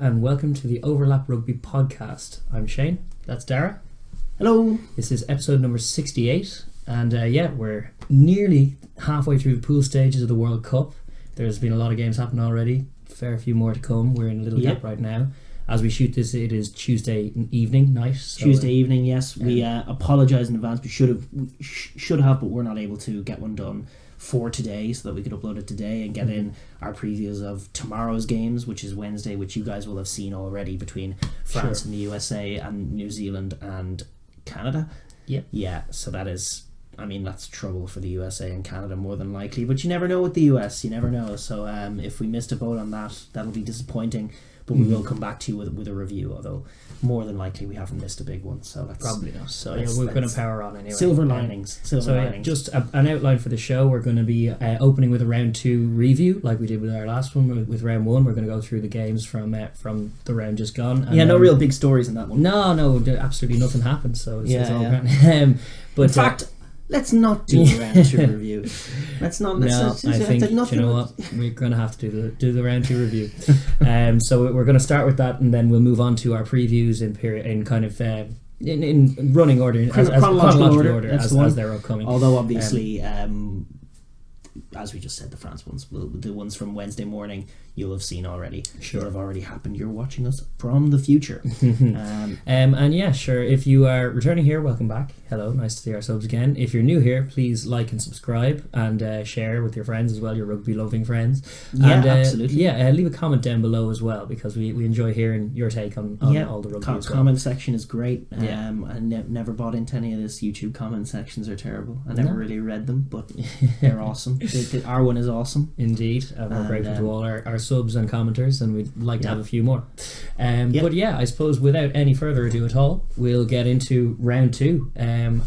and welcome to the Overlap Rugby podcast. I'm Shane, that's Daragh. Hello. This is episode number 68, and we're nearly halfway through the pool stages of the World Cup. There's been a lot of games happening already, fair few more to come. We're in a little gap right now. As we shoot this, it is Tuesday night. So Tuesday evening, yes. We apologise in advance. We should have, but we're not able to get one done for today so that we could upload it today and get in our previews of tomorrow's games, which is Wednesday, which you guys will have seen already, between France and the USA and New Zealand and Canada. Yeah, so that is, that's trouble for the USA and Canada more than likely, but you never know with the US, you never know. So if we missed a boat on that, that'll be disappointing, but we will come back to you with a review, although more than likely we haven't missed a big one, so that's probably not. So we're going to power on anyway. Silver linings. Just an outline for the show. We're going to be opening with a round 2 review, like we did with our last one. With round 1, we're going to go through the games from the round just gone. And no real big stories in that one. No, absolutely nothing happened. So it's all grand. But in fact, let's not do the round 2 review. Let's not. I think you know what, we're going to have to do the round 2 review. So we're going to start with that, and then we'll move on to our previews in running order, chronological order as they're upcoming. Although obviously, as we just said, the France ones, the ones from Wednesday morning, you'll have seen already. Sure, have already happened. You're watching us from the future. If you are returning here, welcome back. Hello, nice to see ourselves again. If you're new here, please like and subscribe and share with your friends as well, your rugby loving friends. Absolutely. Leave a comment down below as well, because we enjoy hearing your take on all the rugby. Comment section is great. I never bought into any of this. YouTube comment sections are terrible. I never really read them, but they're awesome. Our one is awesome. Indeed. We're grateful to all our subs and commenters, and we'd like to have a few more. But I suppose without any further ado at all, we'll get into round 2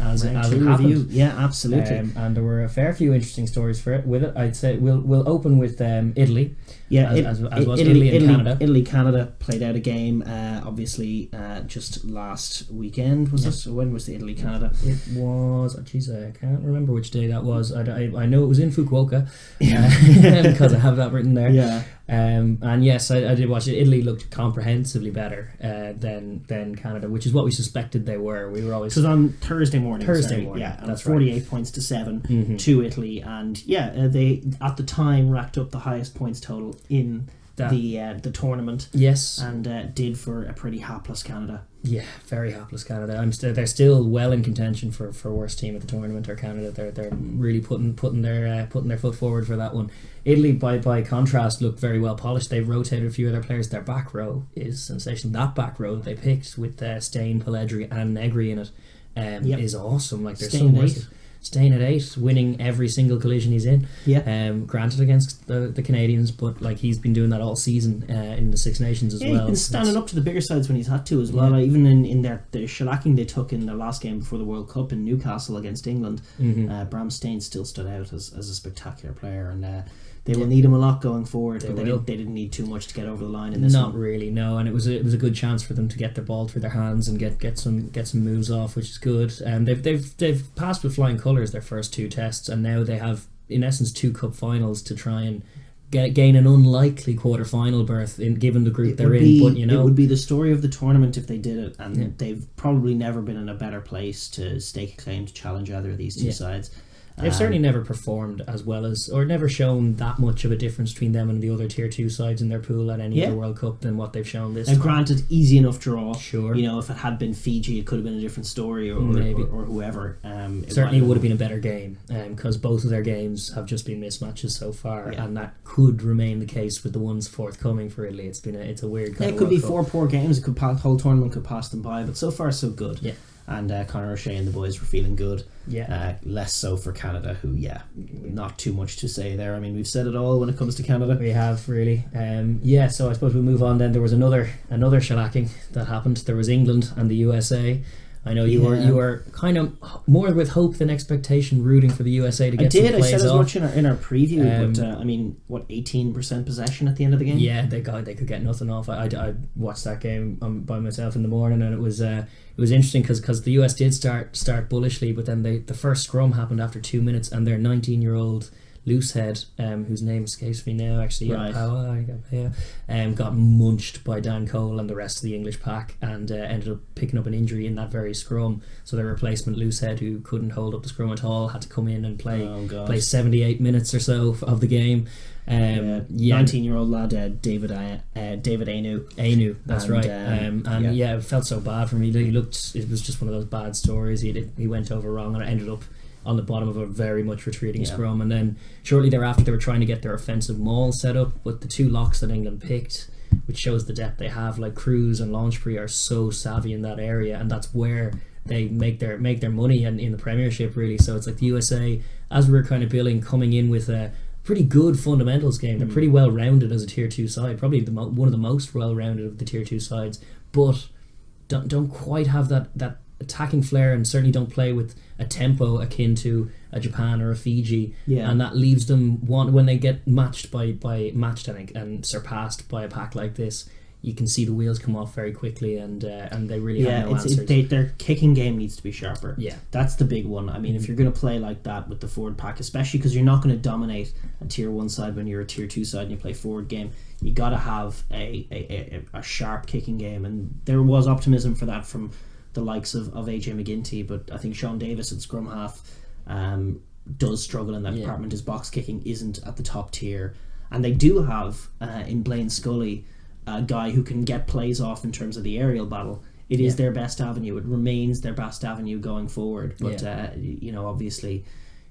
as it happened. Review. Yeah, absolutely. And there were a fair few interesting stories with it. I'd say we'll open with Italy. Yeah, Italy and Canada. Italy-Canada played out a game, obviously, just last weekend, was it? When was the Italy-Canada? It was, I can't remember which day that was. I know it was in Fukuoka, because I have that written there. Yeah. And yes, I did watch it. Italy looked comprehensively better than Canada, which is what we suspected they were. We were always... Because on Thursday morning. Yeah, that's 48 points to 7 to Italy, and they at the time racked up the highest points total in the tournament. Yes, and did for a pretty hapless Canada. Yeah, very hapless Canada. They're still well in contention for worst team at the tournament, or Canada. They're really putting their foot forward for that one. Italy, by contrast, looked very well polished. They've rotated a few other players. Their back row is sensational. That back row that they picked with Stein, Pelledri and Negri in it is awesome. Like, there's some worse. Staying at 8, winning every single collision he's in. Granted against the Canadians, but like, he's been doing that all season in the Six Nations as well. He's been standing up to the bigger sides when he's had to as well. Like, even in the shellacking they took in their last game before the World Cup in Newcastle against England, Bram Stein still stood out as a spectacular player, and they will need him a lot going forward. They didn't need too much to get over the line in this one. Not really, no. And it was a good chance for them to get the ball through their hands and get some moves off, which is good. And they've passed with flying colours their first 2 tests, and now they have, in essence, 2 cup finals to try and gain an unlikely quarter-final berth given the group they're in. But it would be the story of the tournament if they did it, and they've probably never been in a better place to stake a claim to challenge either of these two sides. They've certainly never performed as well as, or never shown that much of a difference between them and the other tier 2 sides in their pool at any other World Cup than what they've shown this time. Granted, easy enough draw. Sure. If it had been Fiji, it could have been a different story, or whoever. It certainly would have been a better game, because both of their games have just been mismatches so far, and that could remain the case with the ones forthcoming for Italy. It's a weird kind of it could be Cup. 4 poor games. Whole tournament could pass them by, but so far so good. Yeah. And Conor O'Shea and the boys were feeling good. Yeah. Less so for Canada, who, not too much to say there. We've said it all when it comes to Canada. We have, really. So I suppose we'll move on then. There was another shellacking that happened. There was England and the USA. I know you were kind of more with hope than expectation, rooting for the USA to get some plays off. I said as much in our preview, but 18% possession at the end of the game? Yeah, they could get nothing off. I watched that game by myself in the morning, and it was interesting because the US did start bullishly, but then the first scrum happened after 2 minutes, and their 19-year-old Loosehead, whose name escapes me now, actually, Right. got munched by Dan Cole and the rest of the English pack, and ended up picking up an injury in that very scrum. So their replacement, Loosehead, who couldn't hold up the scrum at all, had to come in and play 78 minutes or so of the game. 19-year-old lad, David Anu. That's right. It felt so bad for me. He looked. It was just one of those bad stories. He went over wrong and it ended up on the bottom of a very much retreating scrum, and then shortly thereafter they were trying to get their offensive maul set up with the two locks that England picked, which shows the depth they have. Like Cruz and Launchbury are so savvy in that area, and that's where they make their money in the Premiership, really. So it's like the USA, as we're kind of billing, coming in with a pretty good fundamentals game. They're pretty well rounded as a tier 2 side, probably one of the most well rounded of the tier 2 sides, but don't quite have that attacking flair, and certainly don't play with a tempo akin to a Japan or a Fiji, and that leaves them when they get matched I think, and surpassed by a pack like this. You can see the wheels come off very quickly, and they really have no answers. Their kicking game needs to be sharper. Yeah, that's the big one. I mean, if you're going to play like that with the forward pack, especially because you're not going to dominate a tier 1 side when you're a tier 2 side and you play forward game, you got to have a sharp kicking game, and there was optimism for that from the likes of AJ McGinty, but I think Sean Davis at scrum half does struggle in that department. His box kicking isn't at the top tier, and they do have in Blaine Scully a guy who can get plays off in terms of the aerial battle. It is their best avenue. It remains their best avenue going forward, but obviously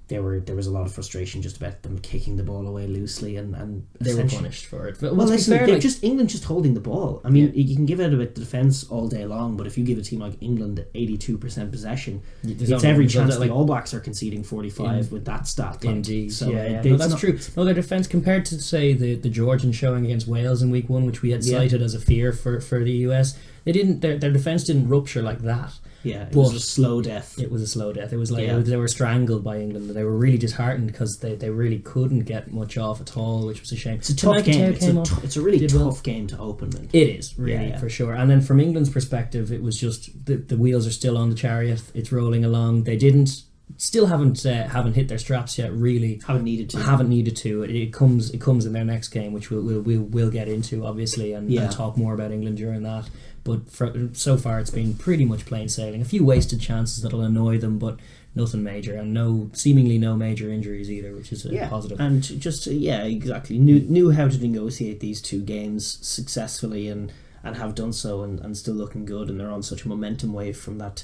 there was a lot of frustration just about them kicking the ball away loosely, and they were punished for it. But listen, they're England just holding the ball. I mean, you can give it a bit of defence all day long, but if you give a team like England 82% possession, it's every chance the All Blacks are conceding 45 with that stat. Indeed. So that's true. No, their defence compared to, say, the Georgian showing against Wales in week 1, which we had cited as a fear for the US, they didn't. Their defence didn't rupture like that. Yeah, it was a slow death. It was a slow death. It was like they were strangled by England. They were really disheartened because they really couldn't get much off at all, which was a shame. It's a tough game. It's a really tough game to open. It is, really, for sure. And then from England's perspective, it was just the wheels are still on the chariot. It's rolling along. They haven't hit their straps yet, really. Haven't needed to. It comes in their next game, which we'll get into, obviously, and talk more about England during that. But so far it's been pretty much plain sailing. A few wasted chances that'll annoy them, but nothing major, and seemingly no major injuries either, which is a positive. And just exactly knew how to negotiate these two games successfully, and have done so, and still looking good, and they're on such a momentum wave from that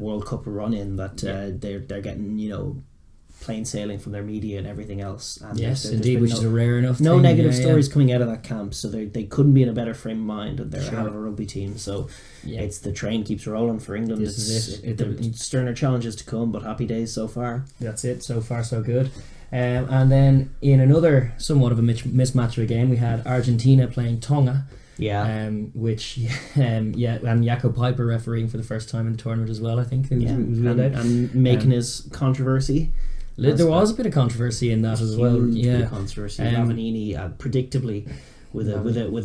World Cup run in that they're getting plain sailing from their media and everything else. And yes, indeed, which is a rare enough no thing. Negative stories coming out of that camp, so they couldn't be in a better frame of mind, and they're a hell of a rugby team. So it's the train keeps rolling for England. This is it. The sterner challenges to come, but happy days so far. That's it. So far, so good. And then in another somewhat of a mismatch of a game, we had Argentina playing Tonga. And Jakob Piper refereeing for the first time in the tournament as well, I think. And making his controversy. There was a bit of controversy in that as well. Bit of controversy. Lavanini, predictably, with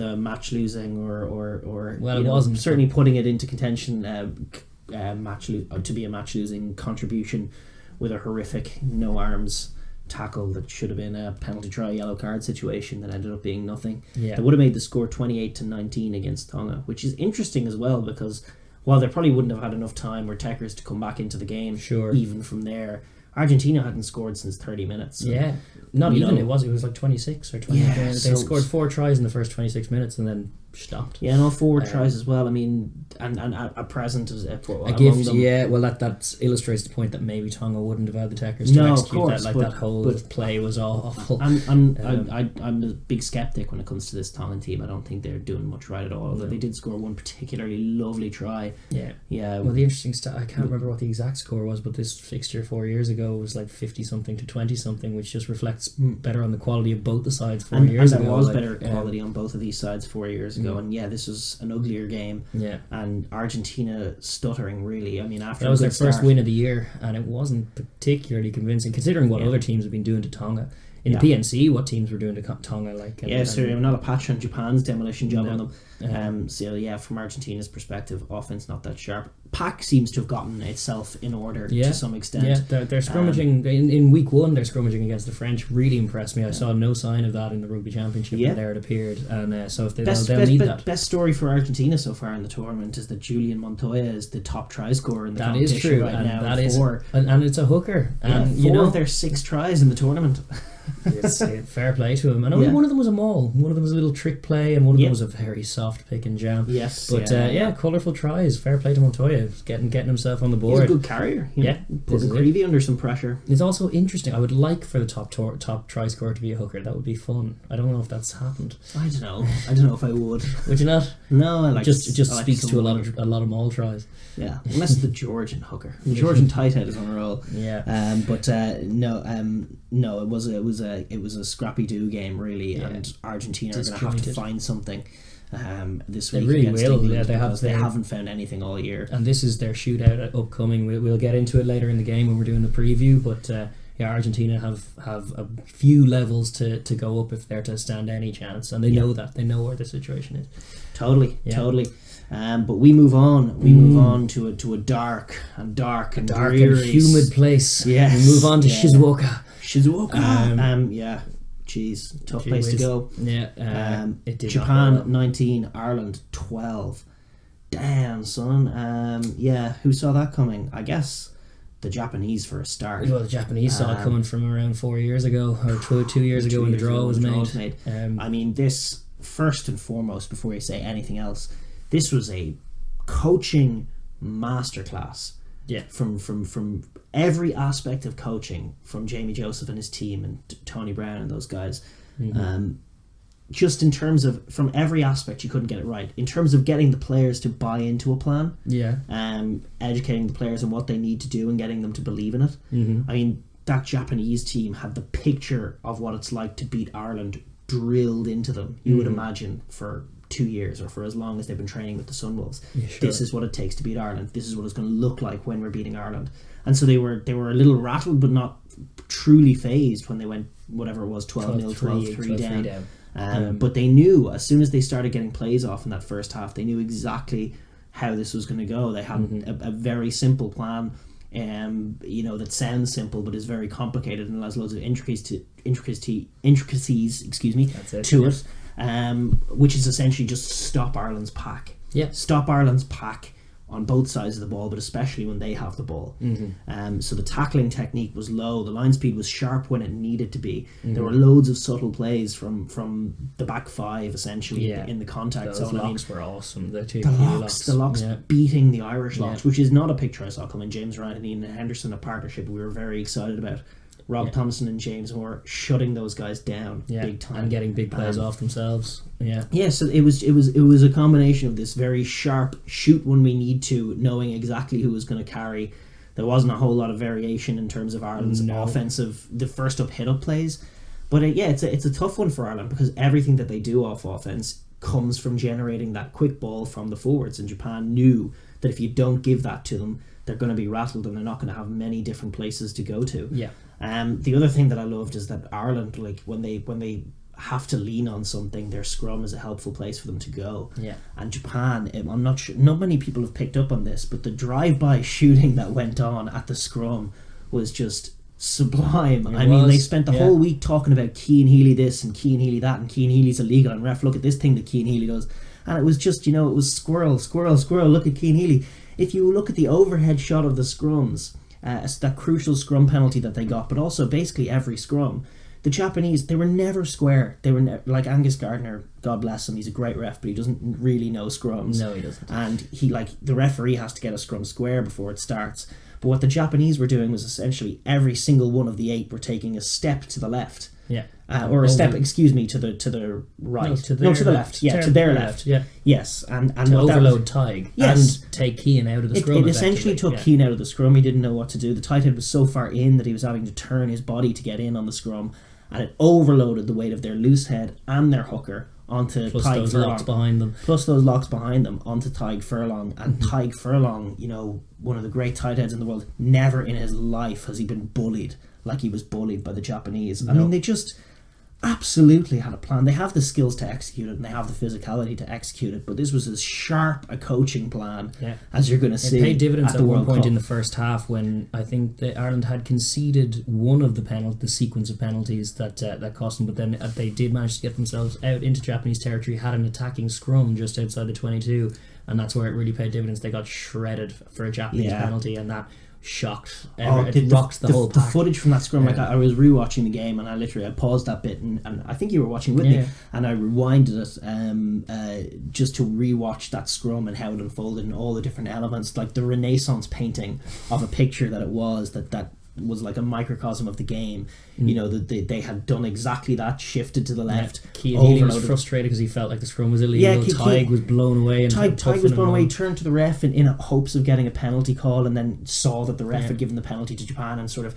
a match losing or it wasn't certainly putting it into contention to be a match losing contribution with a horrific no arms tackle that should have been a penalty try yellow card situation that ended up being nothing. They would have made the score 28-19 against Tonga, which is interesting as well, because while they probably wouldn't have had enough time or techers to come back into the game, even from there, Argentina hadn't scored since 30 minutes. It was like 26 or 20. They scored 4 tries in the first 26 minutes and then stopped. And all forward tries as well. I mean, and a present as a gift. That illustrates the point that maybe Tonga wouldn't have had the techers to execute that. Like, that whole play was awful. I'm a big skeptic when it comes to this Tongan team. I don't think they're doing much right at all. Although they did score one particularly lovely try. Well, the interesting stat, I can't remember what the exact score was, but this fixture 4 years ago was like 50 something to 20 something, which just reflects better on the quality of both the sides 4 years ago. And there was better quality on both of these sides 4 years ago. And this was an uglier game. And Argentina stuttering, really. I mean, after that was their first win of the year, and it wasn't particularly convincing considering what other teams have been doing to Tonga. in the PNC, what teams were doing to Tonga, like not a patch on Japan's demolition job on them. Uh-huh. From Argentina's perspective, offense not that sharp. Pac seems to have gotten itself in order to some extent. Yeah, they're scrummaging in week 1. They're scrummaging against the French. Really impressed me. I saw no sign of that in the Rugby Championship when there it appeared, and so if they'll need that. Best story for Argentina so far in the tournament is that Julian Montoya is the top try scorer in the that competition is true, right and now. That is, and it's a hooker. And four of their 6 tries in the tournament. It's fair play to him. And only one of them was a maul. One of them was a little trick play, and one of them was a very soft pick and jam. Yes, but colourful tries. Fair play to Montoya, getting himself on the board. He's a good carrier. Putting Creevy under some pressure. It's also interesting. I would like for the top try scorer to be a hooker. That would be fun. I don't know if that's happened. I don't know. I don't know if I would. Would you not? No, I like. It just speaks to a lot of maul tries. Yeah, unless it's the Georgian hooker. The Georgian tight head is on a roll. Yeah. No, it was a scrappy do game really, and Argentina are going to have to find something this week. They really against will. England They haven't found anything all year. And this is their shootout upcoming. We'll get into it later in the game when we're doing the preview. But Argentina have a few levels to go up if they're to stand any chance, and they know that. They know where the situation is. Totally. But we move on. We move on to a dark and dreary, and humid place. Yes. We move on to Shizuoka. Jeez, tough place to go. Yeah. It did Japan not 19, Ireland 12. Damn, son. Who saw that coming? I guess the Japanese for a start. Well, the Japanese saw it coming from around 4 years ago, or 2 years ago when the draw was made. I mean, this, first and foremost, before you say anything else, this was a coaching masterclass. Yeah. From every aspect of coaching, from Jamie Joseph and his team and Tony Brown and those guys. Mm-hmm. Just in terms of, from every aspect, you couldn't get it right. In terms of getting the players to buy into a plan, educating the players on what they need to do and getting them to believe in it. Mm-hmm. I mean, that Japanese team had the picture of what it's like to beat Ireland drilled into them. You would imagine for 2 years or for as long as they've been training with the Sunwolves. Yeah, sure. This is what it takes to beat Ireland. This is what it's going to look like when we're beating Ireland. And so they were a little rattled, but not truly phased when they went whatever it was 12-0, 12-3 down. But they knew as soon as they started getting plays off in that first half, they knew exactly how this was going to go. They had a very simple plan. That sounds simple but is very complicated and has loads of intricacies to it. Which is essentially just stop Ireland's pack. Yeah. Stop Ireland's pack on both sides of the ball, but especially when they have the ball. Mm-hmm. So the tackling technique was low. The line speed was sharp when it needed to be. Mm-hmm. There were loads of subtle plays from the back five, essentially, in the contact zone. Those locks were awesome. The locks beating the Irish locks, which is not a picture I saw coming. James Ryan and Ian Henderson, a partnership we were very excited about. Rob Thompson and James Moore shutting those guys down big time and getting big plays off themselves. So it was a combination of this very sharp shoot when we need to, knowing exactly who was going to carry. There wasn't a whole lot of variation in terms of Ireland's offensive, the first up hit up plays, but it's a tough one for Ireland because everything that they do off offense comes from generating that quick ball from the forwards, and Japan knew that if you don't give that to them, they're going to be rattled and they're not going to have many different places to go to. The other thing that I loved is that Ireland, like when they have to lean on something, their scrum is a helpful place for them to go. And Japan, I'm not sure, not many people have picked up on this, but the drive-by shooting that went on at the scrum was just sublime. They spent the whole week talking about Cian Healy this and Cian Healy that, and Cian Healy's illegal, and ref, look at this thing that Cian Healy does. And it was just, it was squirrel, look at Cian Healy. If you look at the overhead shot of the scrums, that crucial scrum penalty that they got, but also basically every scrum, the Japanese, they were never square. They were like Angus Gardner, God bless him, he's a great ref, but he doesn't really know scrums. No, he doesn't. And the referee has to get a scrum square before it starts. But what the Japanese were doing was essentially every single one of the 8 were taking a step to the left. Or a step, to the right. No, to the left. To their left. Yes, and to overload Tig. Yes, and take Cian out of the scrum. It essentially took Cian out of the scrum. He didn't know what to do. The tight head was so far in that he was having to turn his body to get in on the scrum, and it overloaded the weight of their loose head and their hooker onto plus Tyg those Furlong. locks behind them. Plus those locks behind them onto Tyg Furlong. And Tyg Furlong, you know, one of the great tight heads in the world, never in his life has he been bullied like he was bullied by the Japanese. I mean, they just absolutely had a plan. They have the skills to execute it, and they have the physicality to execute it, but this was as sharp a coaching plan as you're going to see. It paid dividends at at the one World point Cup. in the first half when I think that Ireland had conceded one of the sequence of penalties that cost them, but then they did manage to get themselves out into Japanese territory, had an attacking scrum just outside the 22, and that's where it really paid dividends. They got shredded for a Japanese penalty, and that shocked. It rocked the whole pack. The footage from that scrum, like I was rewatching the game, and I paused that bit, and I think you were watching with me, and I rewinded it just to rewatch that scrum and how it unfolded and all the different elements, like the Renaissance painting of a picture that it was that was like a microcosm of the game. You know, that they had done exactly that, shifted to the left. Keane Healy was frustrated because he felt like the scrum was illegal. Tyg was blown away. Tyg was blown away. He turned to the ref in hopes of getting a penalty call, and then saw that the ref had given the penalty to Japan and sort of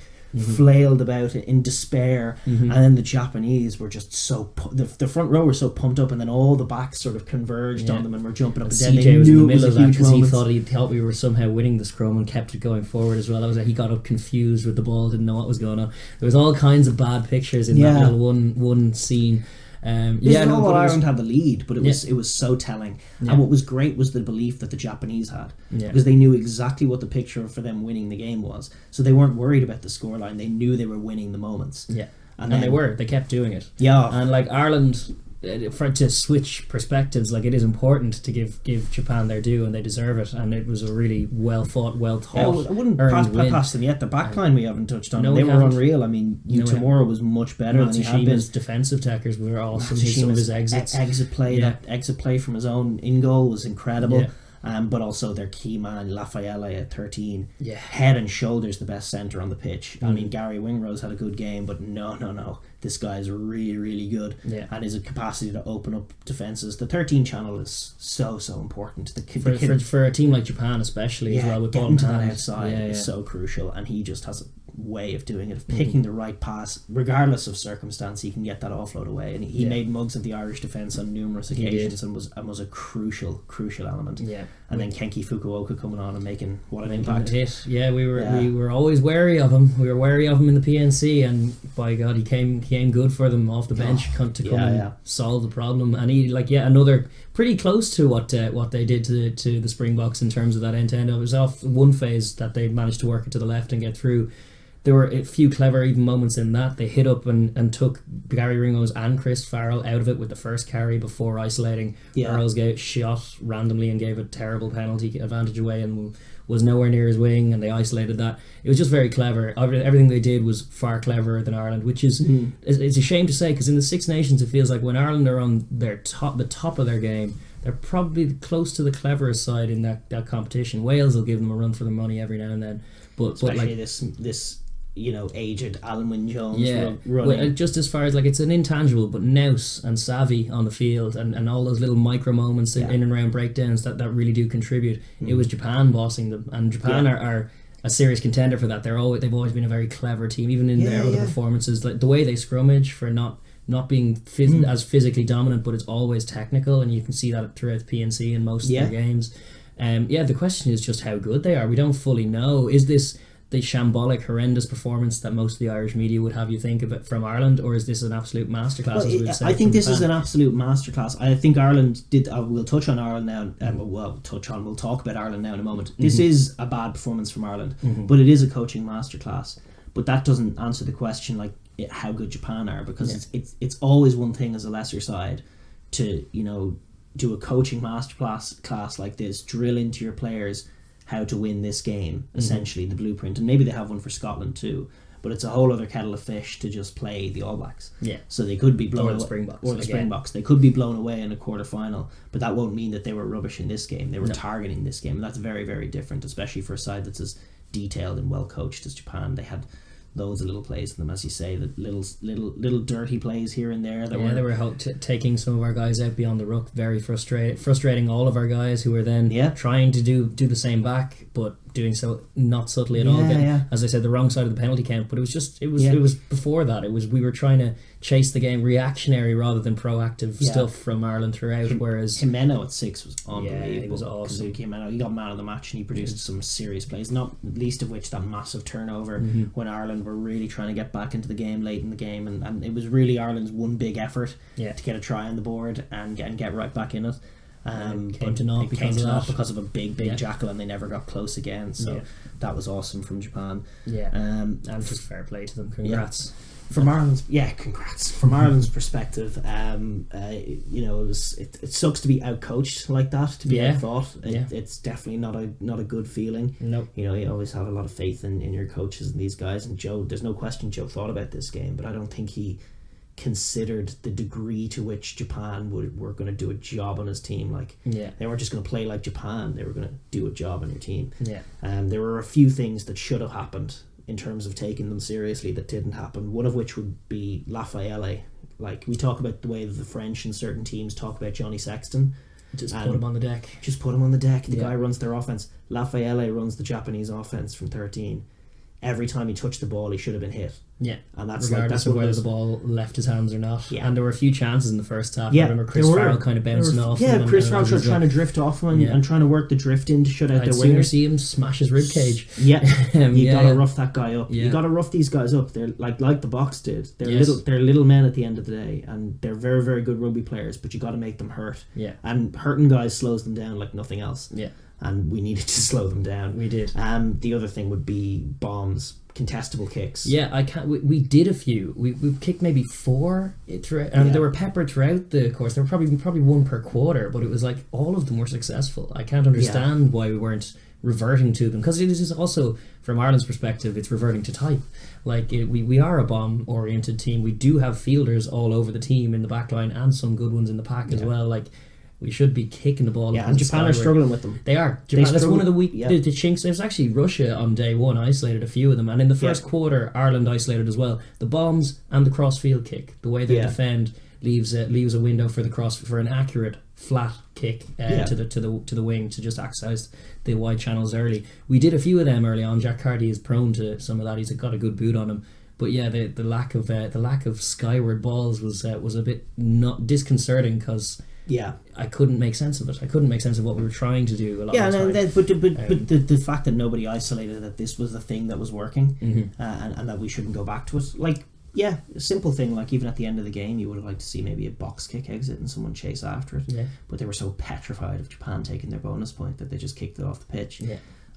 flailed about it in despair. And then the Japanese were just so the front row were so pumped up, and then all the backs sort of converged on them and were jumping up and down. CJ was in the middle of that because he thought we were somehow winning the scrum and kept it going forward as well. That was he got up confused with the ball, didn't know what was going on. There was all kinds of bad pictures in that little one scene. Ireland had the lead, but it was so telling. And what was great was the belief that the Japanese had, because they knew exactly what the picture for them winning the game was. So they weren't worried about the scoreline. They knew they were winning the moments. And they were. They kept doing it. And like Ireland, to switch perspectives, like it is important to give Japan their due, and they deserve it. And it was a really well fought, well thought. I wouldn't pass them yet. The backline we haven't touched on. They were unreal. I mean, Utamura was much better than he had been. Defensive techers were awesome. Some of his exits, that exit play from his own in goal was incredible. But also their key man Lafayette at 13, head and shoulders the best centre on the pitch. I mean, Gary Wingrose had a good game, but no, this guy's really, really good, and his capacity to open up defences. The 13 channel is so important. For a team like Japan, especially as well, with getting to that outside is so crucial, and he just has a way of doing it, of picking the right pass regardless of circumstance. He can get that offload away, and he made mugs of the Irish defence on numerous occasions, and was a crucial element. And then Kenki Fukuoka coming on and making what an impact. We were always wary of him. We were wary of him in the PNC, and by God, he came good for them off the bench to come and solve the problem. And he another pretty close to what they did to the Springboks in terms of that end-to-end. It was off one phase that they managed to work it to the left and get through. There were a few clever even moments in that. They hit up and took Gary Ringrose and Chris Farrell out of it with the first carry before isolating. Earls shot randomly and gave a terrible penalty advantage away and was nowhere near his wing, and they isolated that. It was just very clever. Everything they did was far cleverer than Ireland, which is it's a shame to say, because in the Six Nations it feels like when Ireland are on the top of their game, they're probably close to the cleverest side in that competition. Wales will give them a run for their money every now and then, but especially this aged Alan Wynne Jones running. Well, just as far as it's an intangible, but nous and savvy on the field, and all those little micro moments in and around breakdowns that really do contribute. It was Japan bossing them, and Japan are a serious contender for that. They've always been a very clever team, even in their other performances. Like the way they scrummage, for not being as physically dominant, but it's always technical, and you can see that throughout the PNC in most of their games. The question is just how good they are. We don't fully know. Is this the shambolic, horrendous performance that most of the Irish media would have you think about from Ireland, or is this an absolute masterclass? I think this is an absolute masterclass. I think Ireland did. We'll touch on Ireland now. We'll talk about Ireland now in a moment. This is a bad performance from Ireland, but it is a coaching masterclass. But that doesn't answer the question how good Japan are, because it's always one thing as a lesser side to do a coaching masterclass like this, drill into your players how to win this game, essentially the blueprint, and maybe they have one for Scotland too, but it's a whole other kettle of fish to just play the All Blacks. So they could be blown away, or the Springboks. They could be blown away in a quarter-final, but that won't mean that they were rubbish in this game. They were targeting this game, and that's very, very different, especially for a side that's as detailed and well coached as Japan. They had loads of little plays in them, as you say, the little dirty plays here and there. They were taking some of our guys out beyond the ruck, very frustrating all of our guys who were then trying to do the same back, but doing so not subtly at all. As I said, the wrong side of the penalty count, but it was before that. It was we were trying to chase the game, reactionary rather than proactive stuff from Ireland throughout. Whereas Jimeno at 6 was unbelievable. Yeah, he was awesome. Jimeno, he got man of the match and he produced some serious plays. Not least of which that massive turnover when Ireland were really trying to get back into the game late in the game, and it was really Ireland's one big effort to get a try on the board and get right back in it. Came to naught because of a big jackal, and they never got close again. So that was awesome from Japan. And just fair play to them. Congrats. From Ireland's congrats. From Ireland's perspective, it sucks to be outcoached like that, to be outthought. It's definitely not a good feeling. No. You always have a lot of faith in your coaches and these guys. And Joe, there's no question Joe thought about this game, but I don't think he considered the degree to which Japan were going to do a job on his team. They weren't just going to play like Japan, they were going to do a job on your team. There were a few things that should have happened in terms of taking them seriously that didn't happen, one of which would be Lafayette. We talk about the way that the French and certain teams talk about Johnny Sexton. Just put him on the deck. The guy runs their offense. Lafayette runs the Japanese offense from 13. Every time he touched the ball, he should have been hit. And that's regardless of whether the ball left his hands or not. And there were a few chances in the first half. I remember Chris Farrell kind of bouncing off. Chris Farrell trying to drift off him and trying to work the drift in to shut out their wingers. I'd sooner see him smash his ribcage. You gotta rough that guy up. You gotta rough these guys up. They're like the Box did. They're little men at the end of the day, and they're very, very good rugby players. But you got to make them hurt. And hurting guys slows them down like nothing else. And we needed to slow them down. We did. The other thing would be bombs, contestable kicks. We did a few. We kicked maybe 4 throughout, and they were peppered throughout the course. There were probably one per quarter, but it was like all of them were successful. I can't understand why we weren't reverting to them, because it is also, from Ireland's perspective, it's reverting to type. We are a bomb oriented team. We do have fielders all over the team in the back line and some good ones in the pack as well. We should be kicking the ball. And Japan are struggling with them. They are. Japan, that's one of the the chinks. There's actually Russia on day one isolated a few of them, and in the first quarter, Ireland isolated as well. The bombs and the cross field kick, the way they defend leaves a window for the cross for an accurate flat kick to the wing to just access the wide channels early. We did a few of them early on. Jack Carty is prone to some of that. He's got a good boot on him. But the lack of skyward balls was a bit not disconcerting, because I couldn't make sense of it. I couldn't make sense of what we were trying to do a lot of the time. But the fact that nobody isolated that this was the thing that was working, and that we shouldn't go back to it. A simple thing, even at the end of the game, you would have liked to see maybe a box kick exit and someone chase after it. But they were so petrified of Japan taking their bonus point that they just kicked it off the pitch.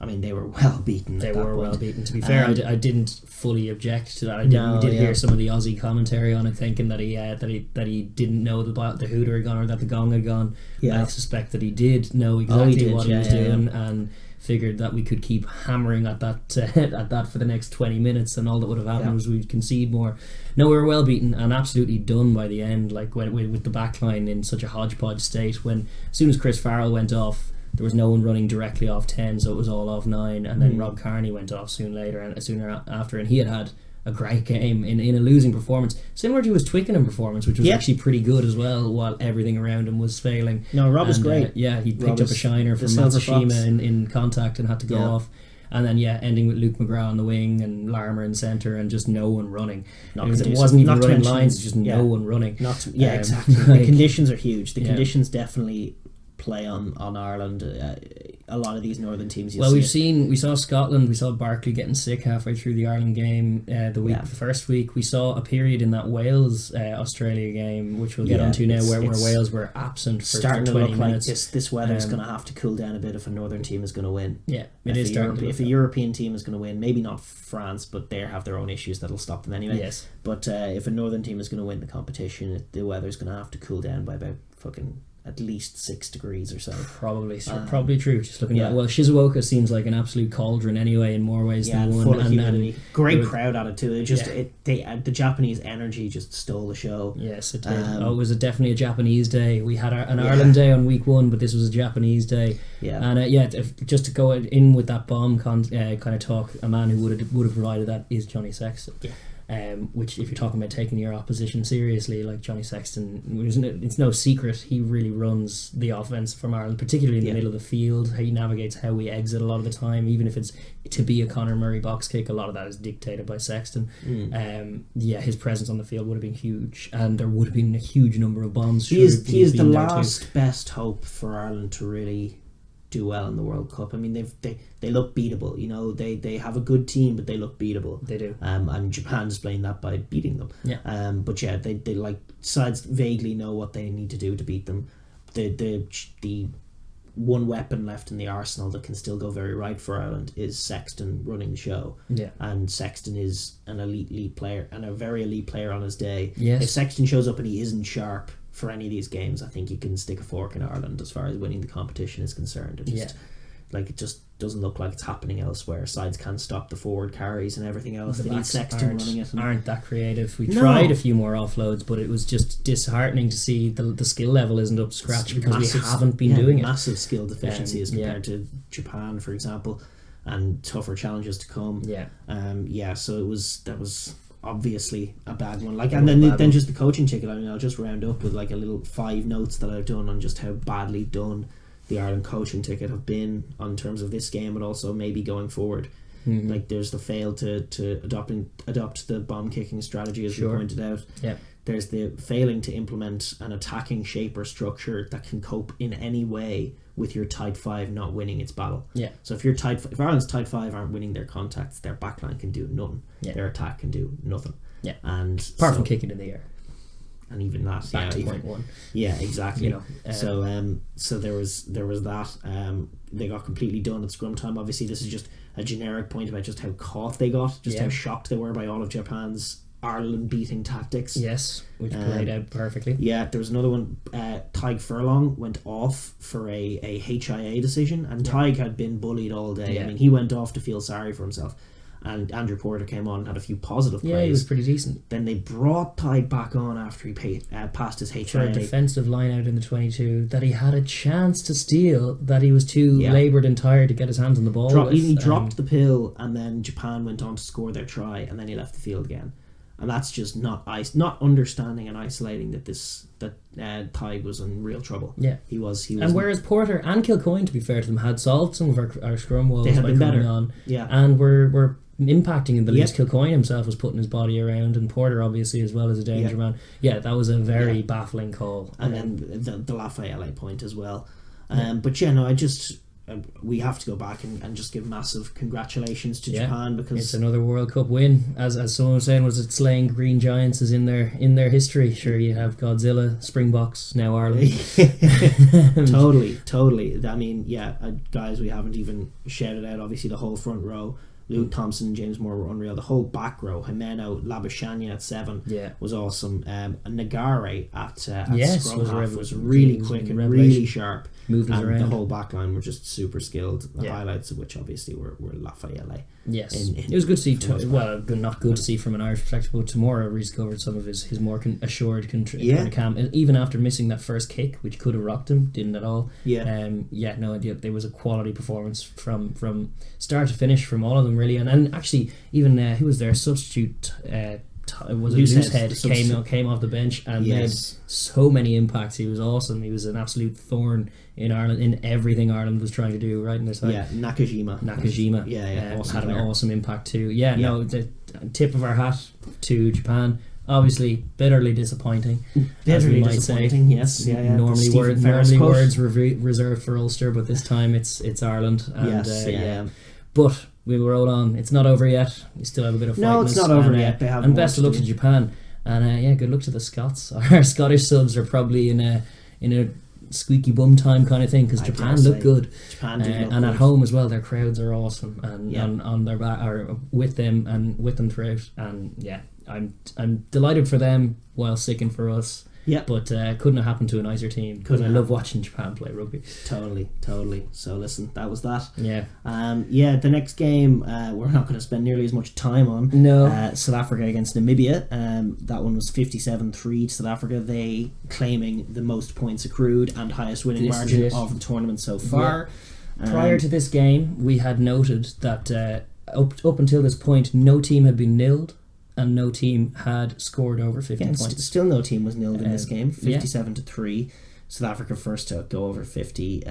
I mean, they were well beaten. Well beaten. To be fair, I didn't fully object to that. We did hear some of the Aussie commentary on it, thinking that he didn't know the hooter had gone or that the gong had gone. I suspect that he did know exactly what he was doing and figured that we could keep hammering at that for the next 20 minutes, and all that would have happened was we'd concede more. No, we were well beaten and absolutely done by the end. With the back line in such a hodgepodge state, as soon as Chris Farrell went off, there was no one running directly off 10, so it was all off 9, and then Rob Kearney went off sooner after, and he had a great game in a losing performance, similar to his Twickenham performance, which was actually pretty good as well, while everything around him was failing. No, Rob was great. He picked up a shiner from Matsushima in contact and had to go off. And then ending with Luke McGrath on the wing and Larmer in centre and just no one running. It wasn't even running lines, just no one running. Exactly. The conditions are huge. The conditions definitely play on Ireland. A lot of these northern teams. We saw Scotland. We saw Barkley getting sick halfway through the Ireland game. The first week, we saw a period in that Wales Australia game, which we'll get onto now, where Wales were absent for 20 to look minutes. Like this weather is going to have to cool down a bit if a northern team is going to win. If a European team is going to win, maybe not France, but they have their own issues that'll stop them anyway. Yes. But if a northern team is going to win the competition, the weather's going to have to cool down by about at least 6 degrees or so. Probably true. Just looking at Shizuoka seems like an absolute cauldron anyway in more ways than one. Full of humidity. Great crowd at it too. The Japanese energy just stole the show. Yes, it did. It was definitely a Japanese day. We had an Ireland day on week 1, but this was a Japanese day. And just to go in with that bomb kind of talk, a man who would have provided that is Johnny Sexton. which, if you're talking about taking your opposition seriously, like Johnny Sexton, it's no secret he really runs the offense from Ireland, particularly in the middle of the field. He navigates how we exit a lot of the time, even if it's to be a Conor Murray box kick. A lot of that is dictated by Sexton. His presence on the field would have been huge, and there would have been a huge number of bombs. He is the last best hope for Ireland to really do well in the World Cup. I mean, they look beatable. You know, they have a good team, but they look beatable. They do. And Japan displaying that by beating them. Yeah. But yeah, they like sides vaguely know what they need to do to beat them. The one weapon left in the arsenal that can still go very right for Ireland is Sexton running the show. Yeah. And Sexton is an elite player, and a very elite player on his day. Yes. If Sexton shows up and he isn't sharp for any of these games, I think you can stick a fork in Ireland as far as winning the competition is concerned. It just doesn't look like it's happening elsewhere. Sides can't stop the forward carries and everything else. They need Sexton running it. Aren't that creative. We tried a few more offloads, but it was just disheartening to see the skill level isn't up to scratch because we haven't been doing it. Massive skill deficiency as compared to Japan, for example, and tougher challenges to come. So that was obviously a bad one. Like, and then just the coaching ticket. I mean, I'll just round up with like a little 5 notes that I've done on just how badly done the Ireland coaching ticket have been on terms of this game, but also maybe going forward. Like, there's the fail to adopt the bomb kicking strategy, as we pointed out. There's the failing to implement an attacking shape or structure that can cope in any way with your tight five not winning its battle. So if Ireland's tight five aren't winning their contacts, their backline can do nothing. Their attack can do nothing. And apart from kicking in the air. And even that, back to point one. Yeah, exactly. You know, so there was that. They got completely done at scrum time. Obviously, this is just a generic point about just how caught they got, just how shocked they were by all of Japan's Ireland beating tactics. Yes, which played out perfectly. Yeah, there was another one. Tig Furlong went off for a HIA decision, and Tig had been bullied all day. I mean, he went off to feel sorry for himself. And Andrew Porter came on and had a few positive plays. Yeah, he was pretty decent. Then they brought Tig back on after he passed his HIA. For a defensive line out in the 22 that he had a chance to steal, that he was too laboured and tired to get his hands on the ball. He dropped the pill, and then Japan went on to score their try, and then he left the field again. And that's just not understanding and isolating that Tig was in real trouble. Yeah, he was. And whereas Porter and Kilcoyne, to be fair to them, had solved some of our scrum woes, they had by been coming better on, and were impacting in the least. Kilcoyne himself was putting his body around, and Porter obviously as well as a danger man. Yeah, that was a very baffling call. And then the Lafayette point as well. But we have to go back and just give massive congratulations to Japan, because it's another World Cup win. As someone was saying, was it slaying green giants is in their history. Sure, you have Godzilla, Springboks, now Ireland. Totally. I mean, guys, we haven't even shouted out obviously the whole front row. Luke Thompson and James Moore were unreal. The whole back row, Jimeno, Labuschagne at 7 was awesome. Nagare at scrum half was really quick and really sharp. Moved us around. The whole back line were just super skilled. The highlights of which obviously were Lafayette. Yes, it was good to see. Not good to see from an Irish perspective, but Tamora rediscovered some of his more assured kind of camp. Even after missing that first kick, which could have rocked him, didn't at all. There was a quality performance from start to finish from all of them, really. And actually, even who was their substitute? Was it Loosehead came off the bench and made so many impacts. He was awesome. He was an absolute thorn in Ireland, in everything Ireland was trying to do right in their side. Nakajima awesome had an awesome impact too. The tip of our hat to Japan. Obviously bitterly disappointing, as we might say. Normally words reserved for Ulster, but this time it's Ireland. And, but we will roll on. It's not over yet. We still have a bit of fight. No, it's not over yet. They have and best of luck to Japan. And good luck to the Scots. Our Scottish subs are probably in a squeaky bum time kind of thing, because Japan look good. Japan do look and good. at home as well, their crowds are awesome, and on their back are with them throughout. And I'm delighted for them while sickened for us. But couldn't have happened to a nicer team. I love watching Japan play rugby. Totally. So listen, that was that. The next game we're not going to spend nearly as much time on. No. South Africa against Namibia. That one was 57-3 to South Africa. They claiming the most points accrued and highest winning margin of the tournament so far. Prior to this game, we had noted that up until this point, no team had been nilled and no team had scored over 50 points. Still no team was nilled in this game. 57-3. South Africa first to go over 50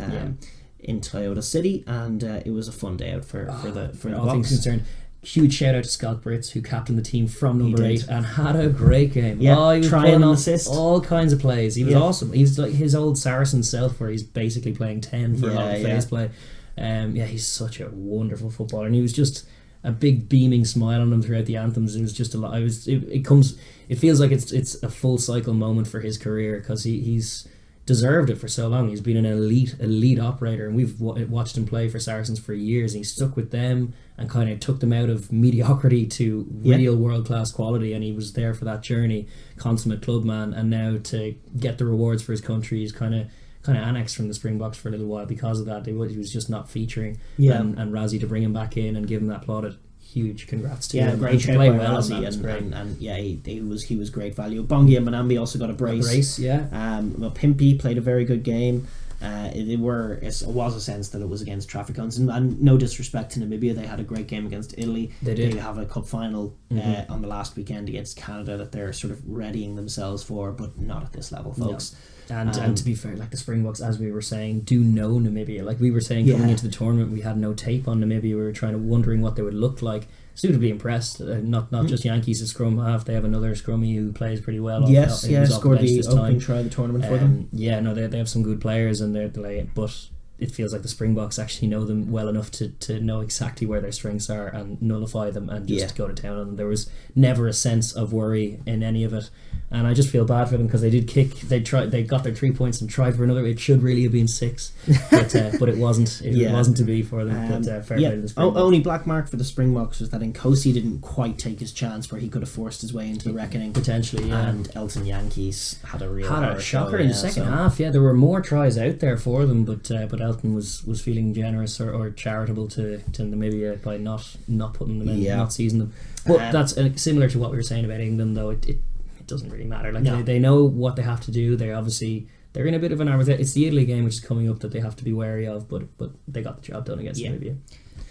in Toyota City, and it was a fun day out for the all things concerned. Huge shout out to Scott Brits, who captained the team from number 8 and had a great game. Yeah, he was trying pulling an off assist, all kinds of plays. He was awesome. He's like his old Saracen self, where he's basically playing 10 for a lot of phase play. He's such a wonderful footballer, and he was just a big beaming smile on him throughout the anthems. It was just a lot. It feels like it's a full cycle moment for his career, because he's deserved it for so long. He's been an elite operator, and we've watched him play for Saracens for years, and he stuck with them and kind of took them out of mediocrity to real world-class quality, and he was there for that journey, consummate clubman, and now to get the rewards for his country, he's kind of annexed from the Springboks for a little while because of that. He was just not featuring, and Razzie to bring him back in and give him that plaudit. Huge congrats to him. Great shout by Razzie, and he was great value. Bongi and Manambi also got a brace. Pimpy played a very good game. It was a sense that it was against traffic cones, and no disrespect to Namibia, they had a great game against Italy. They have a cup final on the last weekend against Canada that they're sort of readying themselves for, but not at this level, folks. No. And to be fair, like the Springboks, as we were saying, do know Namibia. Like we were saying coming into the tournament, we had no tape on Namibia. We were wondering what they would look like. Suitably impressed. Not just Yankees at scrum half. They have another scrummy who plays pretty well. Scored the opening try of the tournament for them. They have some good players, and they're but it feels like the Springboks actually know them well enough to know exactly where their strengths are and nullify them and just go to town on them. There was never a sense of worry in any of it, and I just feel bad for them, because they did kick. They got their 3 points and tried for another. It should really have been 6, but it wasn't. It wasn't to be for them. But fair play to the Springboks. Only black mark for the Springboks was that Nkosi didn't quite take his chance, where he could have forced his way into the reckoning potentially. And Elton Yankees had a shocker in the second half. Yeah, there were more tries out there for them, but Elton was feeling generous or charitable to Namibia by not putting them in, not seizing them. But that's similar to what we were saying about England, though. It doesn't really matter. They know what they have to do. They're in a bit of an arm. It's the Italy game which is coming up that they have to be wary of, but they got the job done against Namibia.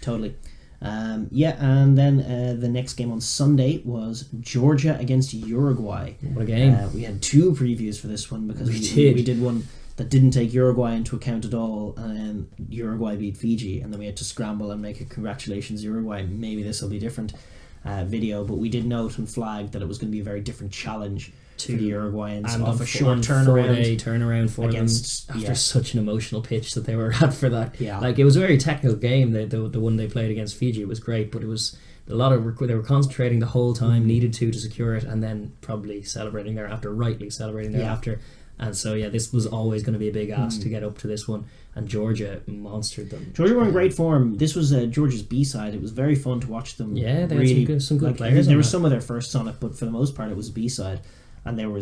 Totally. And then the next game on Sunday was Georgia against Uruguay. What a game. We had 2 previews for this one, because we did one that didn't take Uruguay into account at all, and then Uruguay beat Fiji, and then we had to scramble and make a congratulations Uruguay, maybe this will be different video, but we did note and flag that it was going to be a very different challenge for the Uruguayans, and off a short turnaround for against them after such an emotional pitch that they were at for that. Yeah. Like, it was a very technical game. The one they played against Fiji, it was great, but it was a lot of they were concentrating the whole time, needed to secure it, and then probably rightly celebrating thereafter. And so this was always going to be a big ask to get up to this one, and Georgia monstered them. Georgia were in great form. This was Georgia's B-side. It was very fun to watch them. Yeah, they had some good players. There were some of their firsts on it, but for the most part it was B-side. And they were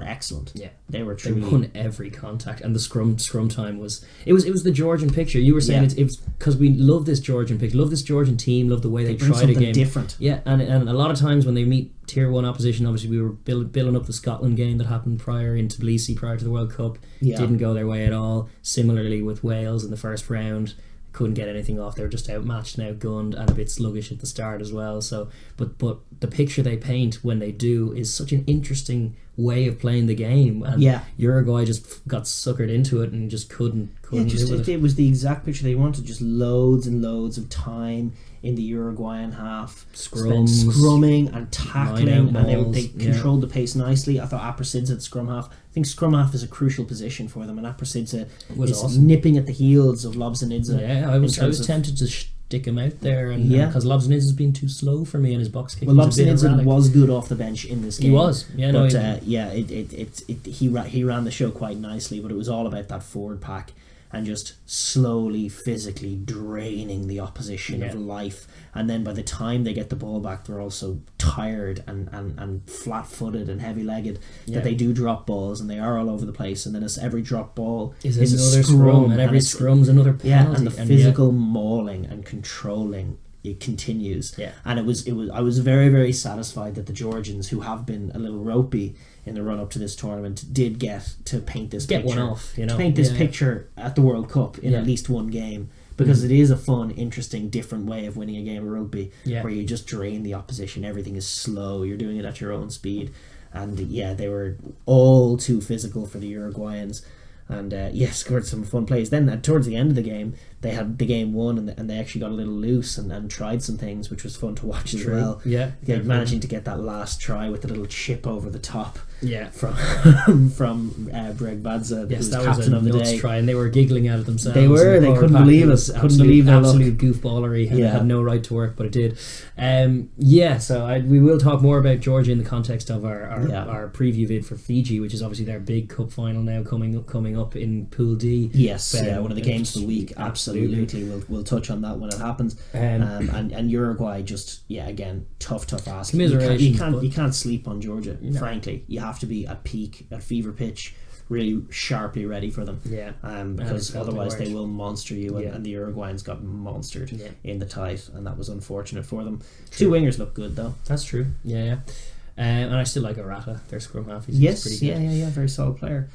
excellent. Yeah, they were truly. They won every contact, and the scrum time was the Georgian picture. You were saying it was because we love this Georgian picture, love this Georgian team, love the way they tried a game different. Yeah, and a lot of times when they meet Tier 1 opposition, obviously we were building up the Scotland game that happened prior in Tbilisi prior to the World Cup. Didn't go their way at all. Similarly with Wales in the first round. Couldn't get anything off. They were just outmatched and outgunned, and a bit sluggish at the start as well. So, but the picture they paint when they do is such an interesting way of playing the game. And Uruguay just got suckered into it and just couldn't do it. It was the exact picture they wanted. Just loads and loads of time in the Uruguayan half, scrumming and tackling, and they controlled the pace nicely. I thought Aprasidze at scrum half. I think scrum half is a crucial position for them, and Aprasidze is awesome. Nipping at the heels of Lobzanidze. Yeah, I was tempted to stick him out there, and because Lobzanidze has been too slow for me in his box kicking. Well, Lobzanidze was good off the bench in this game. He was, he ran the show quite nicely, but it was all about that forward pack and just slowly, physically draining the opposition of life. And then by the time they get the ball back, they're also tired and flat-footed and heavy-legged that they do drop balls, and they are all over the place. And then every drop ball is another scrum, and every scrum's another penalty. Yeah, and the physical mauling and controlling, it continues. Yeah. And I was very, very satisfied that the Georgians, who have been a little ropey in the run up to this tournament, did get to paint this picture. One off, paint this picture at the World Cup in at least one game, because it is a fun, interesting, different way of winning a game of rugby, Yeah. where you just drain the opposition. Everything is slow. You're doing it at your own speed. And they were all too physical for the Uruguayans. And scored some fun plays. Then towards the end of the game, they had the game won, and they actually got a little loose and tried some things, which was fun to watch as well. Yeah, Managing to get that last try with the little chip over the top. Yeah, from Greg Badza, yes, that was captain a of the nuts day. try, and they were giggling at it themselves. They were. They couldn't believe it. Couldn't believe their luck. Absolute goofballery. And it had no right to work, but it did. So we will talk more about Georgia in the context of our preview vid for Fiji, which is obviously their big cup final now coming up in Pool D. Yes, one of the games of the week. Absolutely. We'll touch on that when it happens. And Uruguay, just again, tough ask. You can't sleep on Georgia. No. Frankly, you have to be at peak, at fever pitch, really sharply ready for them. Yeah. Because otherwise they will monster you, and the Uruguayans got monstered in the tight, and that was unfortunate for them. True. Two wingers look good though. That's true. Yeah. And I still like Arata, their scrum half. He's pretty good. Yeah, very solid player.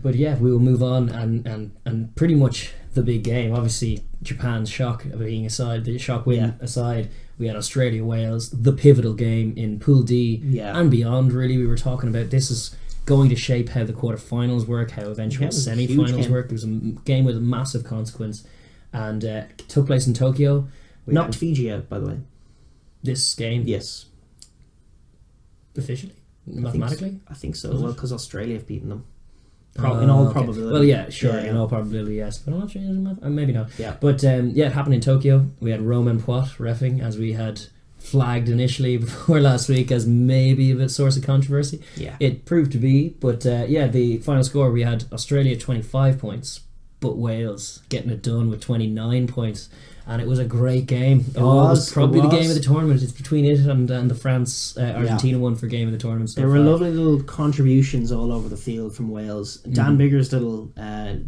But we will move on and pretty much the big game. Obviously, Japan's shock being aside, the shock win aside, we had Australia Wales, the pivotal game in Pool D and beyond. Really, we were talking about this is going to shape how the quarterfinals work, how eventual semi-finals work. It was a game with a massive consequence, and it took place in Tokyo. Knocked Fiji out, by the way. This game, yes. Officially? Mathematically? I think so. Well, because Australia have beaten them. In all probability. Well, in all probability, yes. But I'm not sure. Maybe not. Yeah. But it happened in Tokyo. We had Romain Poit reffing, as we had flagged initially before last week as maybe a bit source of controversy. Yeah. It proved to be. But the final score, we had Australia 25 points, but Wales getting it done with 29 points. And it was a great game. It was probably the game of the tournament. It's between it and the France Argentina one for game of the tournament. There were lovely little contributions all over the field from Wales. Dan Biggar's little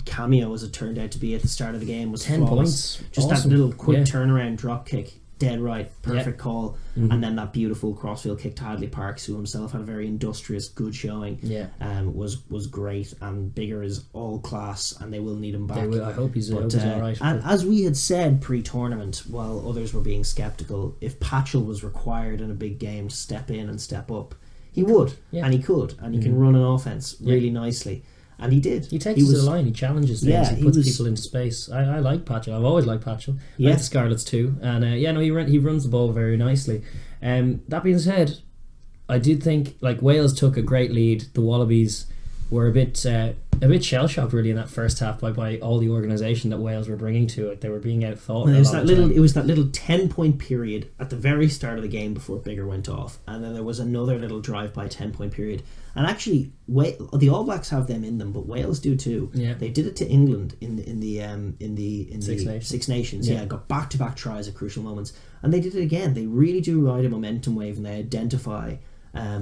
cameo, as it turned out to be at the start of the game, was 10 flawless. points. Just that little quick turnaround drop kick. Dead right, perfect call, and then that beautiful crossfield kick to Hadley Parks, who himself had a very industrious, good showing. Was great, and Biggar is all class, and they will need him back. I hope he's all right. And as we had said pre-tournament, while others were being sceptical, if Patchell was required in a big game to step in and step up, he would, and he could, and he can run an offense really nicely. And he did. He takes to the line. He challenges things. He puts people into space. I like Patchell. I've always liked Patchell. I like the Scarlets too. And he runs the ball very nicely. That being said, I did think Wales took a great lead. The Wallabies were a bit shell shocked really in that first half by all the organisation that Wales were bringing to it. They were being outthought. It was that little 10-point period at the very start of the game before Biggar went off, and then there was another little drive-by 10-point period. And actually, the All Blacks have them in them, but Wales do too. Yeah. They did it to England in the Six Nations. Got back-to-back tries at crucial moments, and they did it again. They really do ride a momentum wave, and they identify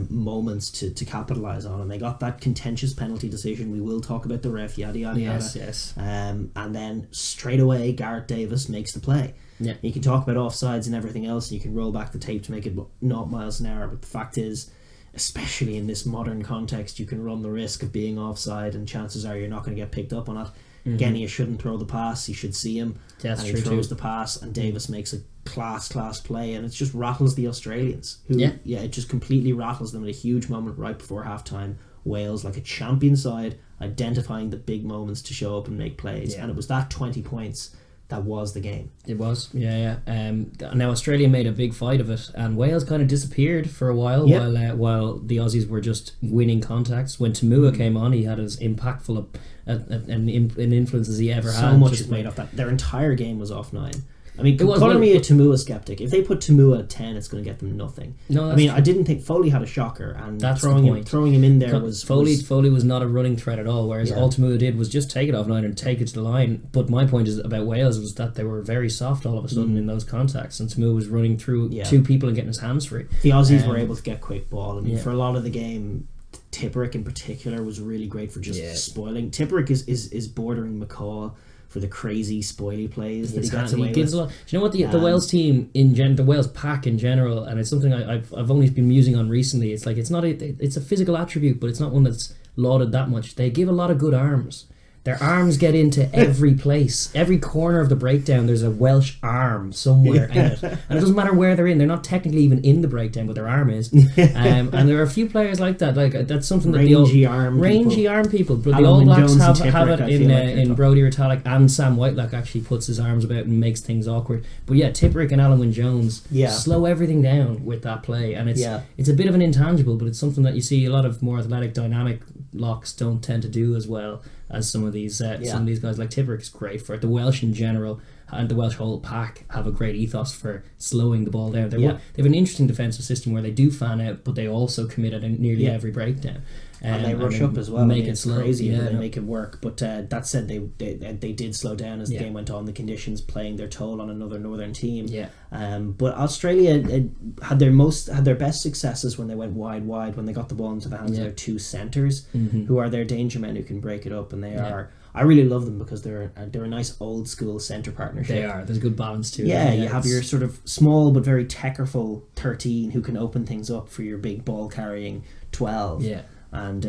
moments to capitalise on, and they got that contentious penalty decision. We will talk about the ref, yada yada yada. Yes. And then straight away Gareth Davis makes the play. Yeah. You can talk about offsides and everything else, and you can roll back the tape to make it not miles an hour, but the fact is, especially in this modern context, you can run the risk of being offside, and chances are you're not going to get picked up on it. Again, you shouldn't throw the pass. You should see him. That's and true. He throws the pass, and Davis makes a class play, and it just rattles the Australians. It just completely rattles them at a huge moment right before halftime. Wales, like a champion side, identifying the big moments to show up and make plays, and it was that 20 points that was the game. It was, now Australia made a big fight of it, and Wales kind of disappeared for a while while the Aussies were just winning contacts. When Tamua came on, he had as impactful an influence as he ever had. So much is made of that. Their entire game was off 9. I mean, calling me a Tamua skeptic, if they put Tamua at 10, it's going to get them nothing. No, I mean, I didn't think Foley had a shocker, and that's throwing him in there was... Foley was not a running threat at all, whereas all Tamua did was just take it off 9 and take it to the line. But my point is about Wales was that they were very soft all of a sudden in those contacts, and Tamua was running through two people and getting his hands free. The Aussies were able to get quick ball. I mean, for a lot of the game, Tipperick in particular was really great for just spoiling. Tipperick is bordering McCaw for the crazy spoily plays that he gets away with. A lot. Do you know what the Wales team the Wales pack in general, and it's something I've only been musing on recently. It's not it's a physical attribute, but it's not one that's lauded that much. They give a lot of good arms. Their arms get into every place. Every corner of the breakdown, there's a Welsh arm somewhere in it. And it doesn't matter where they're in. They're not technically even in the breakdown, but their arm is. And there are a few players like that. Like that's something that rangy arm people. But Alan the All Blacks Jones have it in like Brodie Retallick, and Sam Whitelock actually puts his arms about and makes things awkward. But yeah, Tipperick and Alan Wynne-Jones slow everything down with that play, and it's a bit of an intangible, but it's something that you see a lot of more athletic, dynamic locks don't tend to do as well as some of these guys. Like Tipperick is great for it. The Welsh in general and the Welsh whole pack have a great ethos for slowing the ball down. They have an interesting defensive system where they do fan out, but they also commit at nearly every breakdown. And they rush up as well. Make it slow. Crazy. They make it work. But that said, they did slow down as the game went on. The conditions playing their toll on another northern team. But Australia had their best successes when they went wide when they got the ball into the hands of their two centres, who are their danger men who can break it up, and they are. I really love them because they're a nice old school centre partnership. They are. There's a good balance too. Yeah, you have your sort of small but very techerful 13 who can open things up for your big ball carrying 12. Yeah. And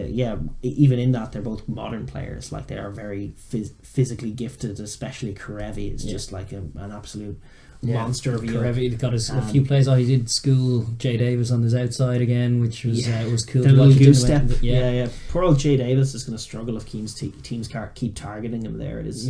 even in that, they're both modern players. Like, they are very physically gifted, especially Karevi is just like an absolute monster of a Karevi got a few plays. He did school Jay Davis on his outside again, which was cool. The little goose step. Poor old Jay Davis is going to struggle if teams keep targeting him there. There's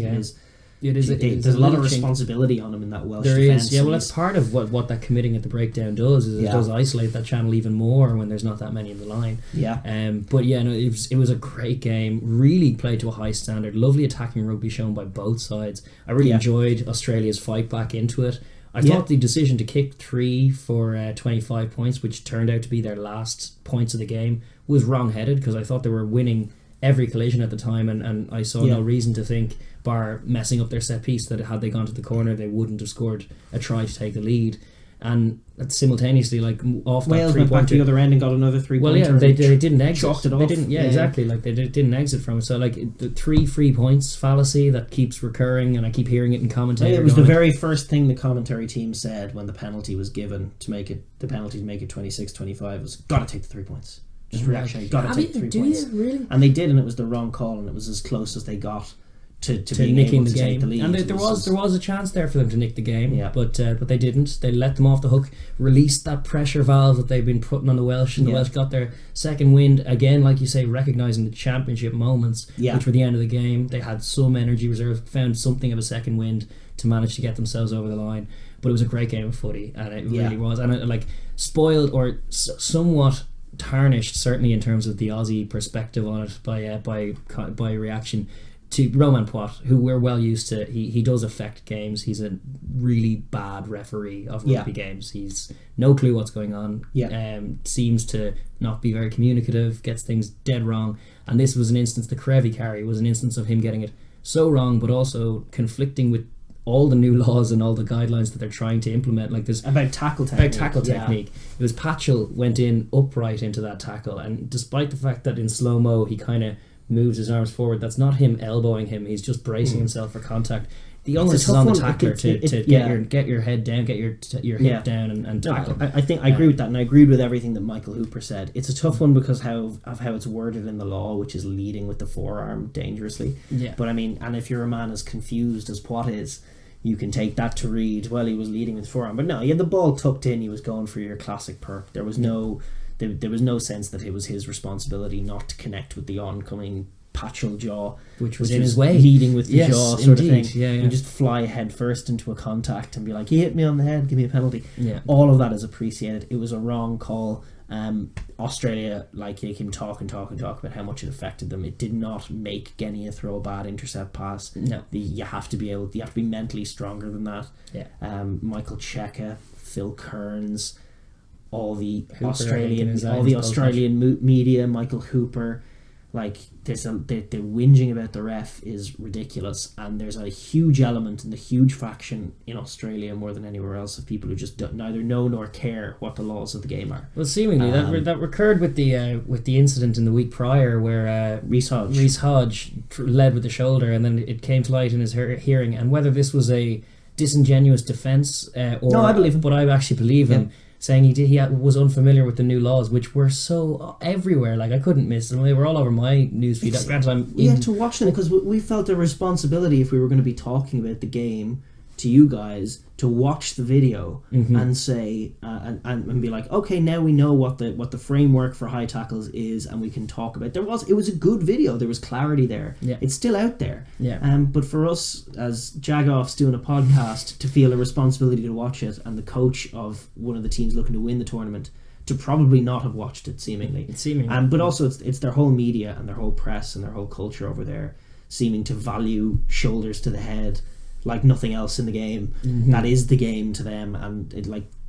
a lot of responsibility on him in that Welsh defence. Well, that's part of what that committing at the breakdown does. Is it does isolate that channel even more when there's not that many in the line. It was a great game. Really played to a high standard. Lovely attacking rugby shown by both sides. I really enjoyed Australia's fight back into it. I thought the decision to kick 3 for 25 points, which turned out to be their last points of the game, was wrong-headed, because I thought they were winning every collision at the time, and I saw no reason to think, bar messing up their set piece, that had they gone to the corner they wouldn't have scored a try to take the lead. And simultaneously, like, off that Wales went back to the other end and got another 3-pointer. Well, they didn't exit. Chalked it off. They didn't. Exactly. Like, they didn't exit from it. So, like, the 3 free points fallacy that keeps recurring, and I keep hearing it in commentary. It was the very first thing the commentary team said when the penalty was given to make it 26-25 was, gotta take the 3 points. Just reaction. Gotta take 3 points. Really? And they did, and it was the wrong call, and it was as close as they got to being nicking able to the game. Take the lead. And there was a chance there for them to nick the game, but they didn't. They let them off the hook, released that pressure valve that they've been putting on the Welsh, and the Welsh got their second wind again, like you say, recognising the championship moments, which were the end of the game. They had some energy reserve, found something of a second wind to manage to get themselves over the line. But it was a great game of footy, and it really was. And it, like, spoiled or somewhat tarnished, certainly in terms of the Aussie perspective on it, by reaction to Roman Poit, who we're well used to. He does affect games. He's a really bad referee of rugby games. He's no clue what's going on. Seems to not be very communicative, gets things dead wrong. And this was an instance, the Karevi carry was an instance of him getting it so wrong, but also conflicting with all the new laws and all the guidelines that they're trying to implement. Like, there's about tackle technique. It was Patchell went in upright into that tackle, and despite the fact that in slow-mo he kind of moves his arms forward, that's not him elbowing him, he's just bracing himself for contact. The onus is on the tackler to get your head down, get your hip down and tackle. I think I agree with that, and I agreed with everything that Michael Hooper said. It's a tough one because of how it's worded in the law, which is leading with the forearm dangerously. But I mean, and if you're a man as confused as Poit is, you can take that to read, well, he was leading with forearm. But no, he had the ball tucked in, he was going for your classic perk. There was no sense that it was his responsibility not to connect with the oncoming Patchell jaw, which was in his way, leading with the jaw sort of thing. You just fly head first into a contact and be like, he hit me on the head, give me a penalty. All of that is appreciated. It was a wrong call. Australia, like, they can talk about how much it affected them. It did not make Genia throw a bad intercept pass. No, you have to be mentally stronger than that. Michael Cheika, Phil Kearns, all the Australian media, Michael Hooper. Like, the whinging about the ref is ridiculous, and there's a huge element and a huge faction in Australia more than anywhere else of people who just neither know nor care what the laws of the game are. Well, seemingly that recurred with the incident in the week prior where Reece Hodge led with the shoulder, and then it came to light in his hearing, and whether this was a disingenuous defence or no, I believe him. But I actually believe him. saying he was unfamiliar with the new laws, which were so everywhere. Like I couldn't miss them; they were all over my newsfeed. Granted, we had to watch them because we felt a responsibility if we were going to be talking about the game to you guys to watch the video and say and be like, okay, now we know what the framework for high tackles is, and we can talk about. It was a good video. There was clarity there. Yeah. It's still out there. Yeah. But for us as Jagoffs doing a podcast to feel a responsibility to watch it, and the coach of one of the teams looking to win the tournament to probably not have watched it seemingly. But also it's their whole media and their whole press and their whole culture over there seeming to value shoulders to the head like nothing else in the game. That is the game to them, and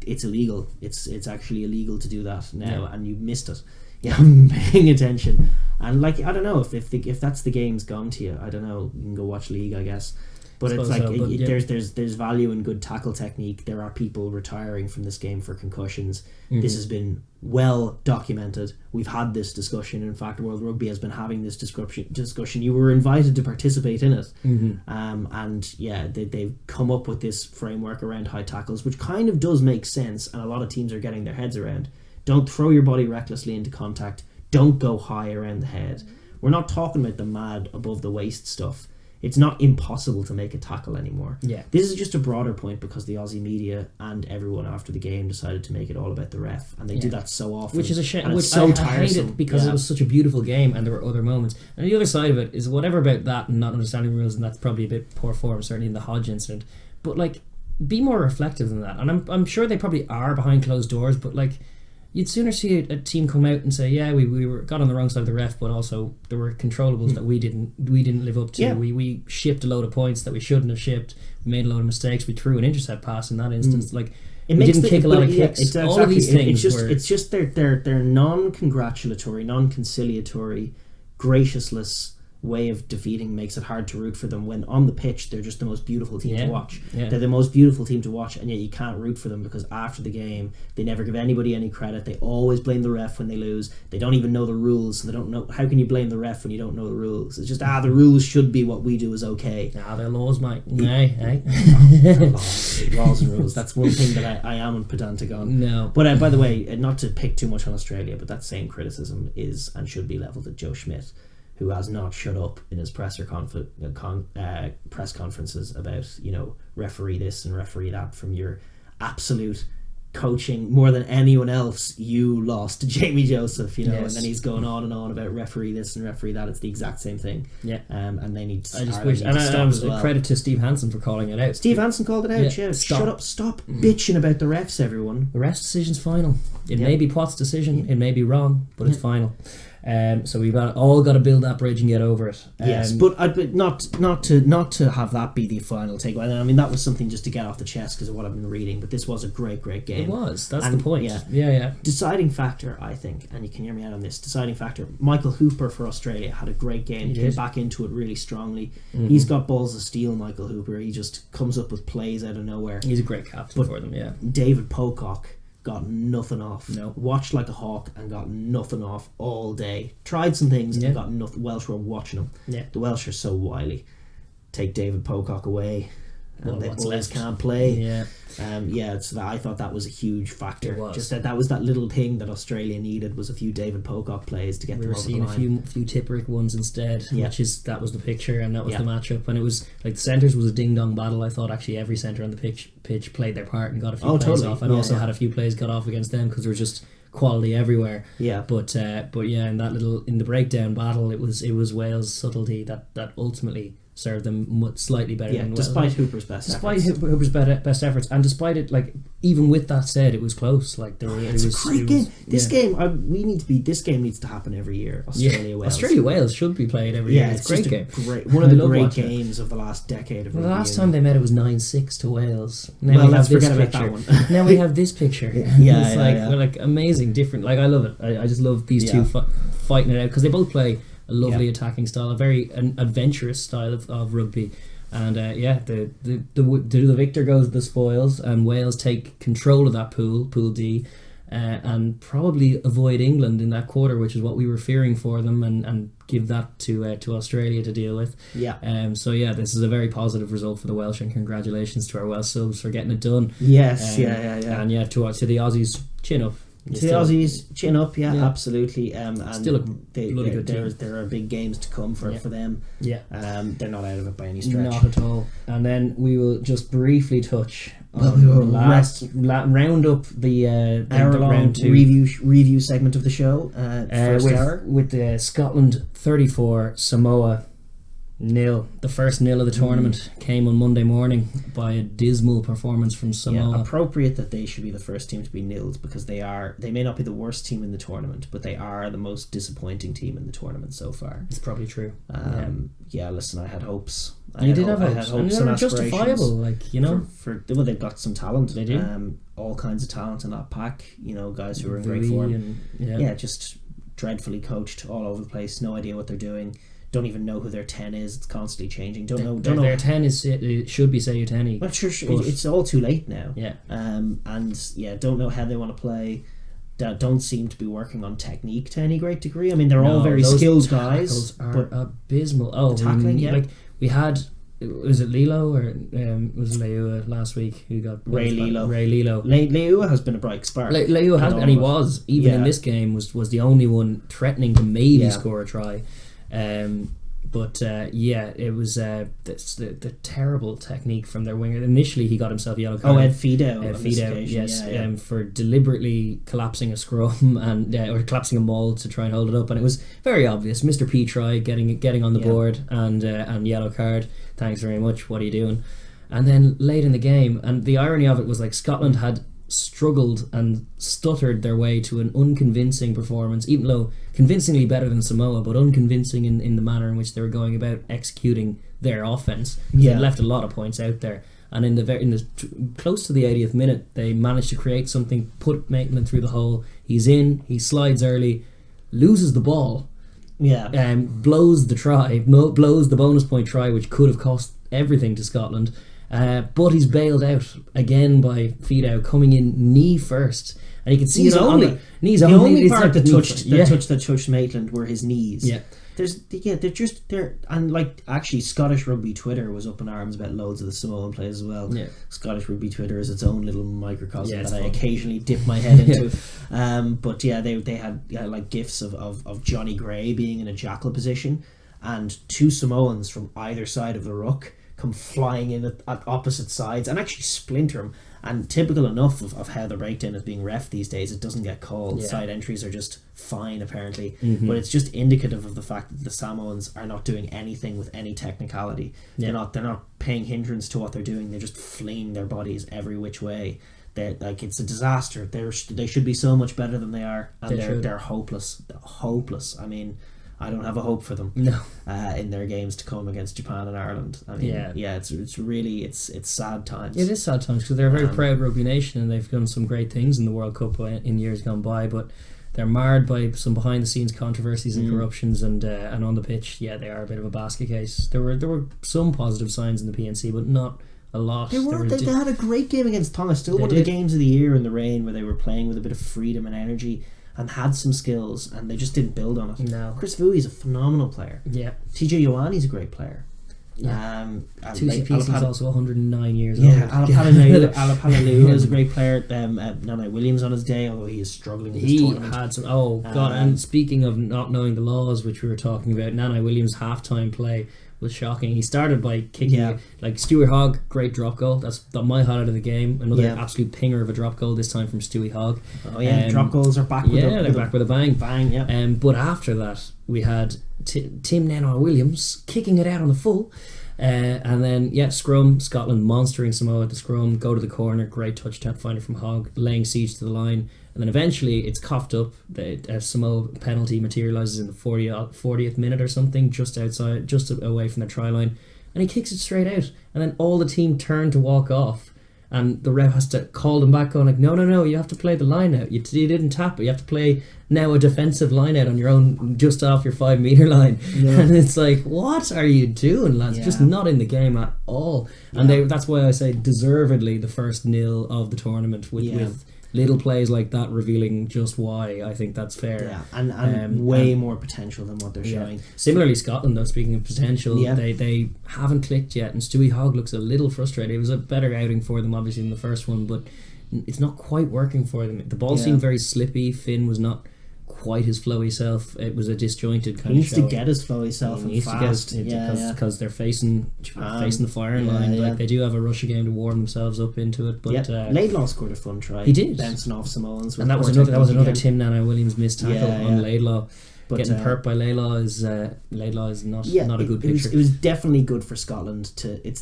it's illegal. It's actually illegal to do that now, and you missed it. You haven't been paying attention, and I don't know if that's the game's gone to you. I don't know. You can go watch League, I guess. But it's like there's value in good tackle technique. There are people retiring from this game for concussions. This has been well documented. We've had this discussion. In fact, World Rugby has been having this discussion. You were invited to participate in it. And yeah, they've come up with this framework around high tackles, which kind of does make sense, and a lot of teams are getting their heads around. Don't throw your body recklessly into contact. Don't go high around the head. We're not talking about the mad above the waist stuff. It's not impossible to make a tackle anymore. Yeah. This is just a broader point because the Aussie media and everyone after the game decided to make it all about the ref, and they do that so often. Which is a shame. Which so I hate it because it was such a beautiful game and there were other moments. And the other side of it is whatever about that and not understanding the rules, and that's probably a bit poor form, certainly in the Hodge incident. But be more reflective than that. And I'm sure they probably are behind closed doors, but you'd sooner see a team come out and say, yeah, we got on the wrong side of the ref, but also there were controllables that we didn't live up to. Yeah. We shipped a load of points that we shouldn't have shipped. We made a load of mistakes. We threw an intercept pass in that instance. We didn't kick a lot of kicks. All of these things it's just their non-congratulatory, non-conciliatory, graciousness way of defeating makes it hard to root for them, when on the pitch they're just the most beautiful team to watch. They're the most beautiful team to watch, and yet you can't root for them because after the game they never give anybody any credit. They always blame the ref when they lose. They don't even know the rules, so they don't know. How can you blame the ref when you don't know the rules? It's just the rules should be what we do is okay. They're laws, mate. Hey. laws and rules. That's one thing that I am pedantic on. No. But by the way, not to pick too much on Australia, but that same criticism is and should be levelled at Joe Schmidt, who has not shut up in his press conferences about, referee this and referee that. From your absolute coaching, more than anyone else, you lost to Jamie Joseph, Yes. and then he's going on and on about referee this and referee that. It's the exact same thing. Yeah. And they need to start. I just wish, and I was credit to Steve Hansen for calling it out. Steve Hansen called it out. Yeah. Shut up, stop bitching about the refs, everyone. The ref's decision's final. It may be Pott's decision, it may be wrong, but it's final. So we've all got to build that bridge and get over it. Yes, but not to have that be the final takeaway. I mean, that was something just to get off the chest because of what I've been reading. But this was a great game. It was. That's the point. Yeah. Deciding factor, I think, and you can hear me out on this. Deciding factor. Michael Hooper for Australia had a great game. Came back into it really strongly. He's got balls of steel. Michael Hooper. He just comes up with plays out of nowhere. He's a great captain for them. Yeah. David Pocock got nothing off. No. Watched like a hawk and got nothing off all day. Tried some things and got nothing. Welsh were watching him. Yeah. The Welsh are so wily. Take David Pocock away and the boys can't play. Yeah. So I thought that was a huge factor. It was. Just that was that little thing that Australia needed, was a few David Pocock plays to get them over the line. We were seeing a few Tipperick ones instead, that was the picture, and that was the matchup, and it was the centres was a ding dong battle. I thought actually every centre on the pitch played their part and got a few plays off, and also had a few plays got off against them because there was just quality everywhere. Yeah. But in the breakdown battle, it was Wales' subtlety that ultimately served them slightly better than Wales. Despite Hooper's best best efforts, and despite it, even with that said, it was close. It's a great game. This game needs to happen every year. Australia Wales should be played every year. It's a great game. One of the great games of the last decade of rugby. The last time they met, it was 9-6 to Wales. Now let's forget about that one. Now we have this picture. It's amazing, different. I love it. I just love these two fighting it out because they both play a lovely attacking style, a very adventurous style of rugby, and the victor goes the spoils, and Wales take control of that pool D, and probably avoid England in that quarter, which is what we were fearing for them, and give that to Australia to deal with. So this is a very positive result for the Welsh, and congratulations to our Welsh subs for getting it done. Yes, yeah. And to the Aussies, chin up. To the Aussies, chin up, absolutely. And still a bloody good team. There are big games to come for them. Yeah. They're not out of it by any stretch. Not at all. And then we will just briefly touch on the last round up the hour-long round 2 review segment of the show. First hour with Scotland 34, Samoa 0. The first nil of the tournament came on Monday morning by a dismal performance from Samoa. Appropriate that they should be the first team to be nilled, because they may not be the worst team in the tournament, but they are the most disappointing team in the tournament so far. It's probably true. Listen, I had hopes. You did have hopes. I had hopes and justifiable, they've got some talent. They do. All kinds of talent in that pack. Guys who are in great form. Just dreadfully coached all over the place. No idea what they're doing. Don't even know who their 10 is. It's constantly changing. Don't know. Their 10 should be Sayuteni. But sure, it's all too late now. Yeah. Don't know how they want to play. Don't seem to be working on technique to any great degree. I mean, they're all very skilled guys. But abysmal. Tackling, we had. Was it Lilo or was it Leua last week who got Ray Lilo? Leua has been a bright spark. Leua has, and he was even in this game was the only one threatening to maybe score a try. It was the terrible technique from their winger. Initially, he got himself a yellow card. Ed Fido, yes, for deliberately collapsing a scrum or collapsing a maul to try and hold it up, and it was very obvious. Mr. P tried getting on the board and yellow card. Thanks very much. What are you doing? And then late in the game, and the irony of it was Scotland had struggled and stuttered their way to an unconvincing performance, even though convincingly better than Samoa, but unconvincing in the manner in which they were going about executing their offense. They left a lot of points out there, and in the close to the 80th minute, they managed to create something, put Maitland through the hole. He's in, he slides early, loses the ball, blows the bonus point try, which could have cost everything to Scotland. But he's bailed out again by Fido, coming in knee first, and you can see the only part that touched Maitland were his knees. Actually Scottish Rugby Twitter was up in arms about loads of the Samoan players as well. Scottish Rugby Twitter is its own little microcosm that I occasionally dip my head into. They had gifs of Johnny Gray being in a jackal position, and two Samoans from either side of the ruck come flying in at opposite sides and actually splinter him. And typical enough of how the breakdown is being ref these days, it doesn't get called. Side entries are just fine apparently, but it's just indicative of the fact that the Samoans are not doing anything with any technicality. They're not paying hindrance to what they're doing. They're just fleeing their bodies every which way. It's a disaster. They should be so much better than they are, and they're hopeless. They're hopeless. I mean, I don't have a hope for them. No. In their games to come against Japan and Ireland. I mean, it's really sad times. It is sad times because they're a very proud rugby nation, and they've done some great things in the World Cup in years gone by, but they're marred by some behind the scenes controversies and corruptions, and on the pitch, they are a bit of a basket case. There were some positive signs in the PNC, but not a lot. They had a great game against Tonga. Still one of the games of the year in the rain where they were playing with a bit of freedom and energy and had some skills, and they just didn't build on it. No. Chris Vui's a phenomenal player. Yeah. TJ Ioane's a great player. Tusi is also 109 years old. Alapalulu is a great player. Nana Williams on his day, although he is struggling in this tournament. Had some. Oh God! And speaking of not knowing the laws, which we were talking about, Nana Williams' halftime play was shocking. He started by kicking Stewie Hogg, great drop goal. That's my highlight of the game. Another absolute pinger of a drop goal, this time from Stewie Hogg. Oh yeah, drop goals are back. They're back with a bang. Bang, yeah. But after that, we had Tim Nana Williams kicking it out on the full. And then scrum, Scotland monstering Samoa at the scrum, go to the corner, great touch finder from Hogg, laying siege to the line, and then eventually it's coughed up. The Samoa penalty materialises in the 40th minute or something, just away from the try line, and he kicks it straight out, and then all the team turn to walk off, and the ref has to call them back on, no, you have to play the line out. You didn't tap it. You have to play now a defensive line out on your own, just off your 5 metre line. And it's like, what are you doing, lads? Just not in the game at all. And that's why I say deservedly the first nil of the tournament with little plays like that revealing just why. I think that's fair. Yeah, and way more potential than what they're showing. Similarly, Scotland, though, speaking of potential, they haven't clicked yet, and Stewie Hogg looks a little frustrated. It was a better outing for them, obviously, than the first one, but it's not quite working for them. The ball seemed very slippy. Finn was not quite his flowy self. It was a disjointed kind of show. He needs to get his flowy self and fast. Because they're facing the firing line. Like, they do have a Russia game to warm themselves up into it. But Laidlaw scored a fun try. He did, bouncing off Samoans. And that was another Tim Nana-Williams missed tackle on Laidlaw. But getting hurt by Laidlaw is not a good picture. It was definitely good for Scotland.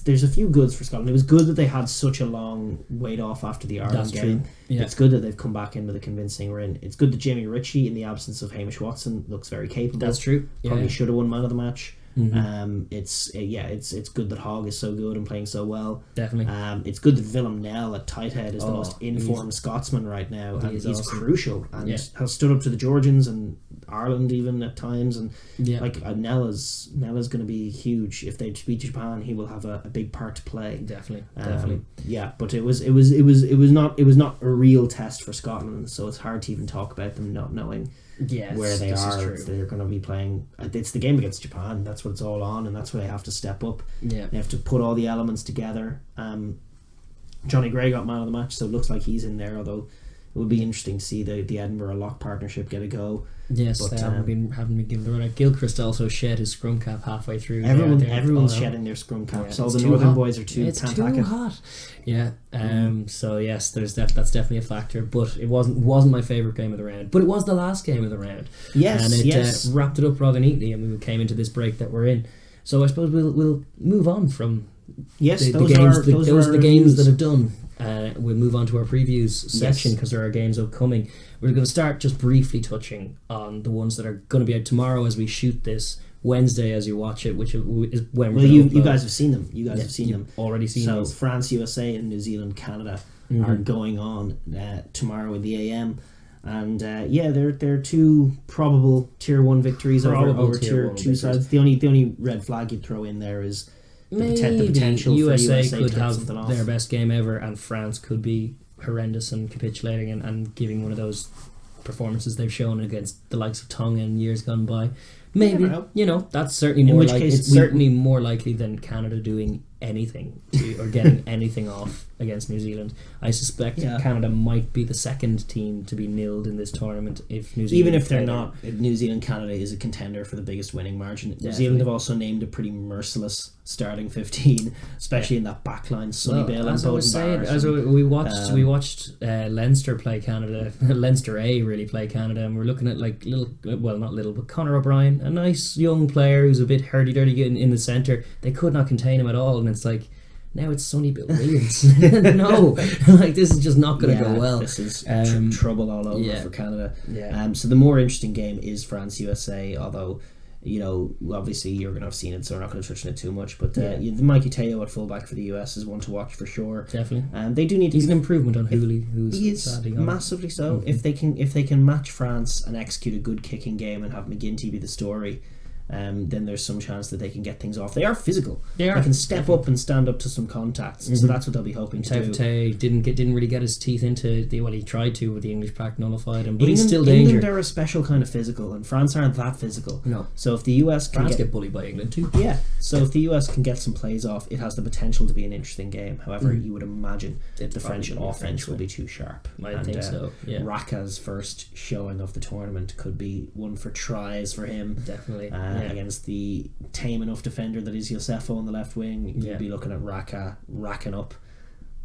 There's a few goods for Scotland. It was good that they had such a long wait off after the Ireland game. Yeah. It's good that they've come back in with a convincing win. It's good that Jamie Ritchie, in the absence of Hamish Watson, looks very capable. That's true. Probably should have won man of the match. It's good that Hogg is so good and playing so well. Definitely. It's good that Willem Nel at tight head is the most informed Scotsman right now, and he's awesome. Crucial and has stood up to the Georgians and Ireland even at times, and Nel is going to be huge. If they beat Japan, he will have a big part to play. Definitely. Yeah, but it was not a real test for Scotland, so it's hard to even talk about them not knowing. Yes, where they are. They're going to be playing. It's the game against Japan. That's what it's all on, and that's where they have to step up. Yeah, they have to put all the elements together. Johnny Gray got man of the match, so it looks like he's in there. Although it would be interesting to see the Edinburgh Lock partnership get a go. Yes, but, they haven't been given the run out. Gilchrist also shed his scrum cap halfway through. Everyone's shedding their scrum caps. All the northern boys are too hot. Yeah. So yes, that's definitely a factor. But it wasn't my favourite game of the round. But it was the last game of the round. Yes, and it wrapped it up rather neatly, and we came into this break that we're in. So I suppose we'll move on from the games that have done. We'll move on to our previews section because there are games upcoming. We're going to start just briefly touching on the ones that are going to be out tomorrow as we shoot this, Wednesday as you watch it, which is when we're you guys have seen them. You guys have seen them. Already seen them. So France, USA and New Zealand, Canada are going on tomorrow at the AM. And they're two probable tier 1 victories over tier 2 sides. The only red flag you'd throw in there is the potential USA for USA could to have their their best game ever, and France could be horrendous and capitulating and giving one of those performances they've shown against the likes of Tonga in years gone by. Maybe, that's certainly more likely. It's certainly more likely than Canada doing anything or getting anything off against New Zealand. I suspect Canada might be the second team to be nilled in this tournament if New Zealand... Even if they're not, New Zealand-Canada is a contender for the biggest winning margin. Definitely. New Zealand have also named a pretty merciless starting 15, especially in that backline. Sonny Bale and Bowden Barrett. We watched Leinster play Canada, Leinster A really play Canada, and we're looking at but Conor O'Brien, a nice young player who's a bit hurdy-durdy in the centre. They could not contain him at all, and it's like, now it's Sonny Bill Williams. No, this is just not going to go well. This is trouble all over for Canada. Yeah. So the more interesting game is France USA, although obviously you're going to have seen it, so we're not going to touch on it too much. But the Mikey Teo at fullback for the US is one to watch for sure. Definitely. They do need. He's an improvement on Hooley, who's he is massively so. Mm-hmm. If they can match France and execute a good kicking game and have McGinty be the story, then there's some chance that they can get things off. They are physical. They can step up and stand up to some contacts. So that's what they'll be hoping to do. Didn't really get his teeth into he tried to with the English pack nullified him, but England, he's still danger. England are a special kind of physical, and France aren't that physical. No. So if the US can get bullied by England too. Yeah. So if the US can get some plays off, it has the potential to be an interesting game. However, you would imagine the French offense will be too sharp. I think so. Yeah. Raka's first showing of the tournament could be one for tries for him. Definitely. Against the tame enough defender that is Yosefo on the left wing, you'd be looking at Raka racking up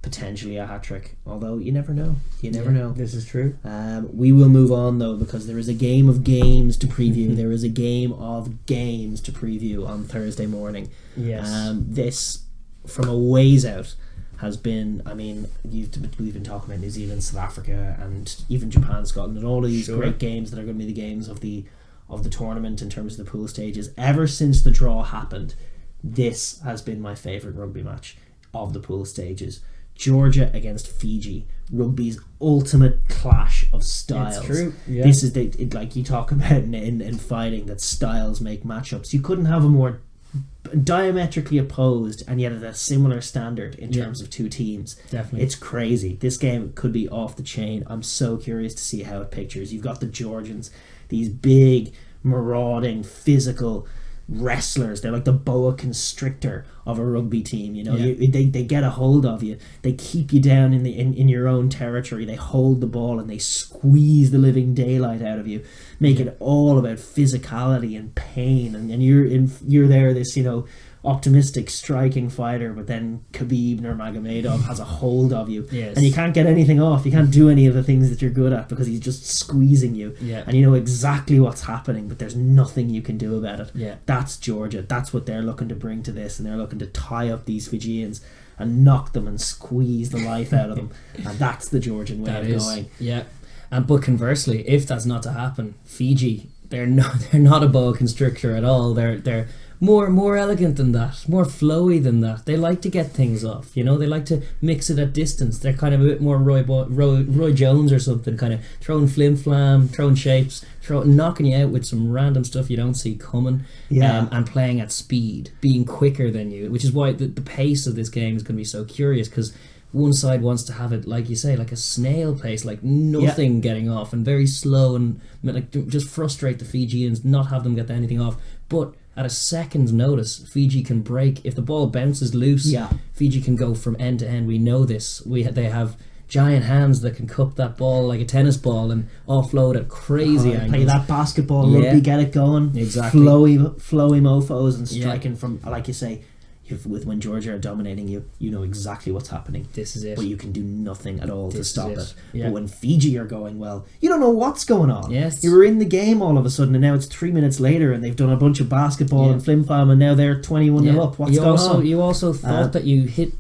potentially a hat-trick, although you never know. This is true. We will move on though, because there is a game of games to preview. There is a game of games to preview on Thursday morning. Yes. This from a ways out has been, we've been talking about New Zealand, South Africa and even Japan, Scotland, and all of these great games that are going to be the games of the tournament in terms of the pool stages. Ever since the draw happened, this has been my favourite rugby match of the pool stages. Georgia against Fiji, rugby's ultimate clash of styles. It's true. Yeah. This is like you talk about in fighting, that styles make matchups. You couldn't have a more diametrically opposed, and yet at a similar standard in terms of two teams. Definitely. It's crazy. This game could be off the chain. I'm so curious to see how it pictures. You've got the Georgians, these big, marauding, physical wrestlers. They're like the boa constrictor of a rugby team. You know, they get a hold of you. They keep you down in your own territory. They hold the ball and they squeeze the living daylight out of you, make it all about physicality and pain. And you're there, this, you know, optimistic striking fighter, but then Khabib Nurmagomedov has a hold of you, and you can't get anything off. You can't do any of the things that you're good at because he's just squeezing you, and you know exactly what's happening, but there's nothing you can do about it. That's Georgia. That's what they're looking to bring to this, and they're looking to tie up these Fijians and knock them and squeeze the life out of them, and that's the Georgian way of going. But conversely, if that's not to happen, Fiji, they're not a boa constrictor at all. They're more elegant than that, more flowy than that. They like to get things off, you know. They like to mix it at distance. They're kind of a bit more Roy Jones or something, kind of throwing flim-flam, throwing shapes, knocking you out with some random stuff you don't see coming, and playing at speed, being quicker than you, which is why the pace of this game is going to be so curious, because one side wants to have it, like you say, like a snail pace, like nothing getting off, and very slow, and like just frustrate the Fijians, not have them get anything off. But at a second's notice, Fiji can break. If the ball bounces loose, Fiji can go from end to end. We know this. They have giant hands that can cup that ball like a tennis ball and offload at crazy angles. Play that basketball rugby, get it going. Exactly. Flowy mofos and striking from, like you say, when Georgia are dominating you, you know exactly what's happening. This is it. But you can do nothing at all to stop it. But when Fiji are going well, you don't know what's going on. You were in the game all of a sudden, and now it's 3 minutes later, and they've done a bunch of basketball and flim-flam, and now they're 21-0 up. What's going on? You also thought that you hit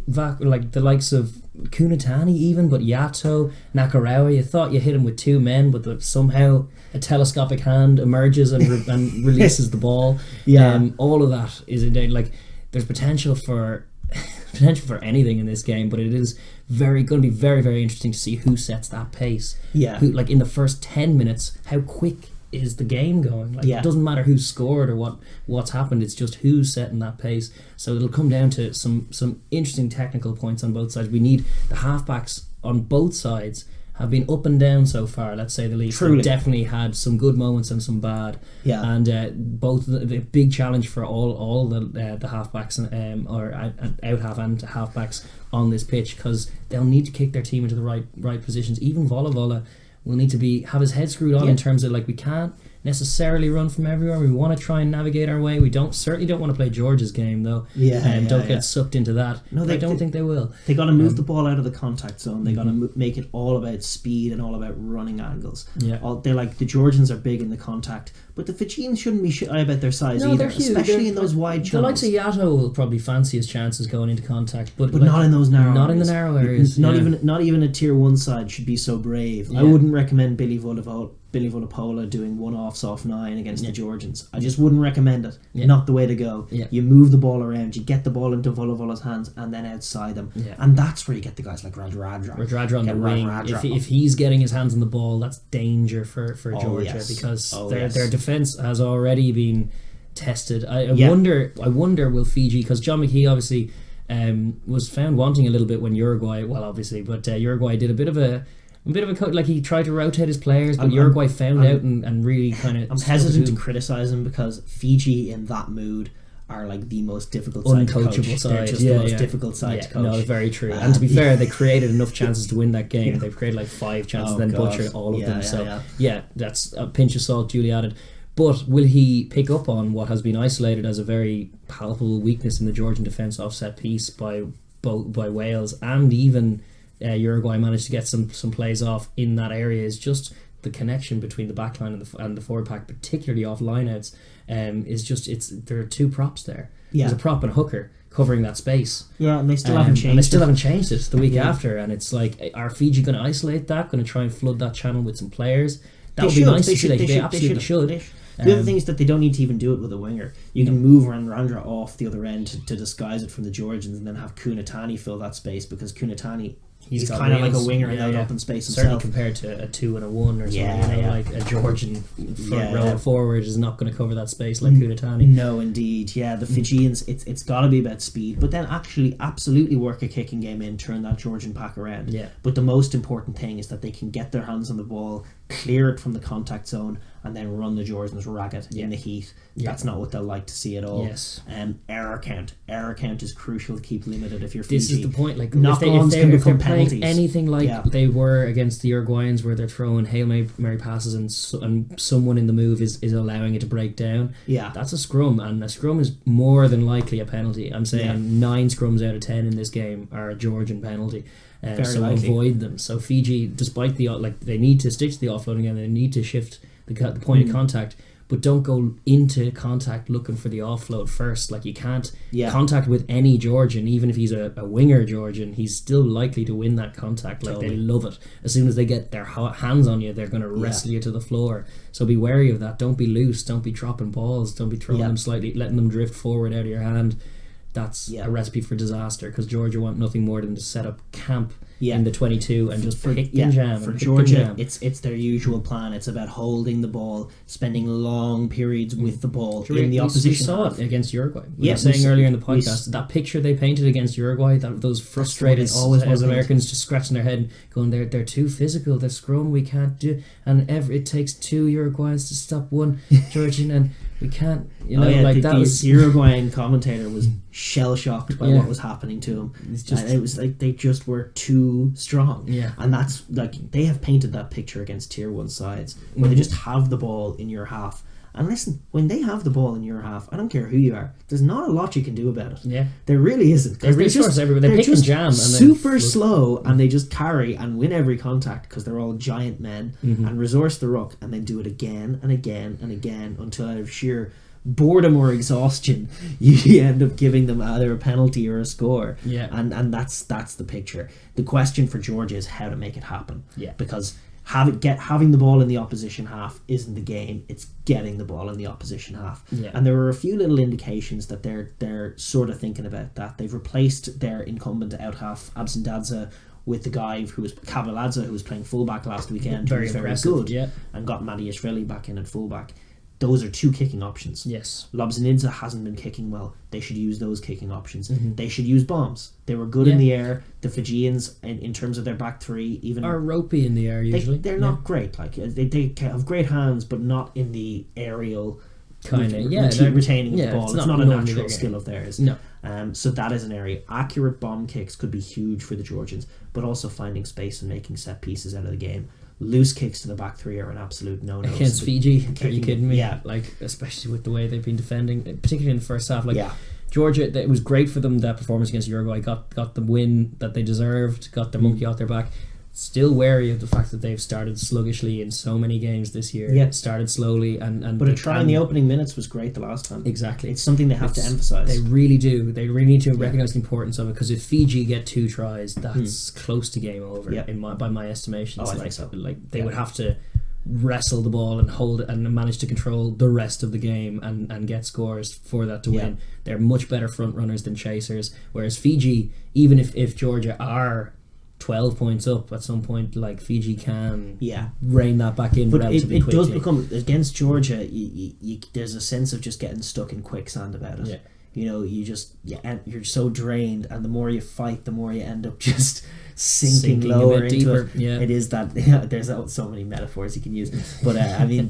like the likes of Kunatani even, but Yato, Nakarawa, you thought you hit him with two men, but somehow a telescopic hand emerges and releases the ball. All of that is indeed, like, there's potential for anything in this game, but it is going to be very, very interesting to see who sets that pace. Who, like, in the first 10 minutes, how quick is the game going? Like, it doesn't matter who scored or what's happened, it's just who's setting that pace. So it'll come down to some interesting technical points on both sides. We need the halfbacks on both sides have been up and down so far, let's say the least. They've definitely had some good moments and some bad. And both the big challenge for all the halfbacks or out half and halfbacks on this pitch, because they'll need to kick their team into the right positions. Even Vola will need to have his head screwed on in terms of, like, we can't necessarily run from everywhere. We want to try and navigate our way. We certainly don't want to play Georgia's game though. Don't get sucked into that. No, I don't think they will. They got to move the ball out of the contact zone. They got to make it all about speed and all about running angles. They're like, the Georgians are big in the contact, but the Fijians shouldn't be shy about their size either. They're huge, especially in those wide channels. The likes of Yato will probably fancy his chances going into contact, but like, not in those narrow areas. Not in the narrow areas. Not even a tier 1 side should be so brave. I wouldn't recommend Billy Vunipola doing one-offs off 9 against the Georgians. I just wouldn't recommend it. Not the way to go. You move the ball around, you get the ball into Vulavola's hands, and then outside them. And that's where you get the guys like Radradra on the wing. If he's getting his hands on the ball, that's danger for Georgia, because their defence has already been tested. I wonder will Fiji, because John McKee obviously was found wanting a little bit when Uruguay, but Uruguay did a bit of a like, he tried to rotate his players, but Uruguay found out and really kind of. I'm hesitant to criticise him, because Fiji in that mood are like the most difficult side to coach. They're just the most difficult side to coach. No, very true. And to be fair, they created enough chances to win that game. They've created like 5 chances, then butchered all of them. So that's a pinch of salt duly added. But will he pick up on what has been isolated as a very palpable weakness in the Georgian defence off set piece by Wales, and even Uruguay managed to get some plays off in that area? Is just the connection between the backline and the forward pack, particularly off lineouts. There are 2 props there. There's a prop and a hooker covering that space. And they still haven't changed it the week after. And it's like, are Fiji going to isolate that? Going to try and flood that channel with some players? That would be nice to see. They absolutely should. The other thing is that they don't need to even do it with a winger. You can move Randra off the other end to disguise it from the Georgians, and then have Kunatani fill that space, because Kunatani He's kind of like a winger in that open space himself. Certainly compared to a 2 and a 1 or something. Like a Georgian front row forward is not going to cover that space like Kudetani. No, indeed. Yeah, the Fijians, it's got to be about speed, but then actually absolutely work a kicking game in, turn that Georgian pack around. Yeah. But the most important thing is that they can get their hands on the ball, clear it from the contact zone, and then run the Georgians ragged in the heat. That's not what they'll like to see at all. Yes. Error count is crucial to keep limited if you're This Fiji. is the point. Like knock-ons can become penalties. Anything like they were against the Uruguayans, where they're throwing Hail Mary passes and someone in the move is allowing it to break down. Yeah, that's a scrum, and a scrum is more than likely a penalty. I'm saying 9 scrums out of 10 in this game are a Georgian penalty. So likely. Avoid them. So Fiji, despite they need to stick to the offloading and they need to shift the point of contact, but don't go into contact looking for the offload first. Like, you can't contact with any Georgian, even if he's a winger Georgian, he's still likely to win that contact. Like, they love it. As soon as they get their hands on you, they're going to wrestle you to the floor. So be wary of that. Don't be loose. Don't be dropping balls. Don't be throwing them slightly, letting them drift forward out of your hand. That's a recipe for disaster, because Georgia want nothing more than to set up camp in the 22 and just pick and jam. For Georgia, it's their usual plan. It's about holding the ball, spending long periods with the ball in the opposition. We saw it against Uruguay. We were saying earlier in the podcast, that picture they painted against Uruguay, those frustrated as Americans just scratching their head, going, they're too physical, they're scrum, we can't do, and it takes 2 Uruguayans to stop 1 Georgian, and we can't, the Uruguayan commentator was shell shocked by what was happening to him. It was like they just were too strong. And that's like, they have painted that picture against tier 1 sides where they just have the ball in your half. And listen, when they have the ball in your half, I don't care who you are, there's not a lot you can do about it. Yeah, there really isn't. They're pick and jam, and super slow, and they just carry and win every contact because they're all giant men and resource the ruck, and then do it again and again and again until, out of sheer boredom or exhaustion, you end up giving them either a penalty or a score. And that's the picture. The question for Georgia is how to make it happen. Because having the ball in the opposition half isn't the game, it's getting the ball in the opposition half. And there were a few little indications that they're sort of thinking about that. They've replaced their incumbent out half, Absendadze, with the guy who was Kabeladze, who was playing fullback last weekend, who was very good, and got Madiashvili back in at fullback. Those are 2 kicking options. Yes. Lobzanidze hasn't been kicking well. They should use those kicking options. They should use bombs. They were good in the air. The Fijians, in terms of their back 3, even are ropey in the air usually. They're not great. Like they have great hands, but not in the aerial kind of retaining of the ball. It's not a natural skill of theirs. No. So that is an area. Accurate bomb kicks could be huge for the Georgians, but also finding space and making set pieces out of the game. Loose kicks to the back 3 are an absolute no-no. Against Fiji? Are you kidding me? Yeah. Like, especially with the way they've been defending, particularly in the first half. Like, Georgia, it was great for them, that performance against Uruguay, got the win that they deserved, got their monkey off their back. Still wary of the fact that they've started sluggishly in so many games this year. Started slowly, but a try in the opening minutes was great the last time. Exactly. It's something they have to emphasise. They really do. They really need to recognise the importance of it, because if Fiji get 2 tries, that's close to game over by my estimations. I think so. Like, they would have to wrestle the ball and hold it and manage to control the rest of the game and get scores for that to win. They're much better front runners than chasers, whereas Fiji, even if Georgia are 12 points up at some point, like, Fiji can rein that back in, but relatively quickly. It does become, against Georgia, there's a sense of just getting stuck in quicksand about it. You're so drained, and the more you fight, the more you end up just sinking lower into deeper. It is that there's so many metaphors you can use, but I mean,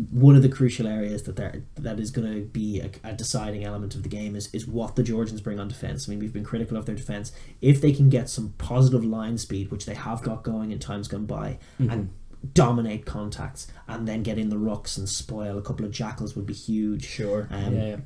one of the crucial areas that is going to be a deciding element of the game is what the Georgians bring on defence. I mean, we've been critical of their defence. If they can get some positive line speed, which they have got going in times gone by, and dominate contacts and then get in the rucks and spoil a couple of jackals, would be huge.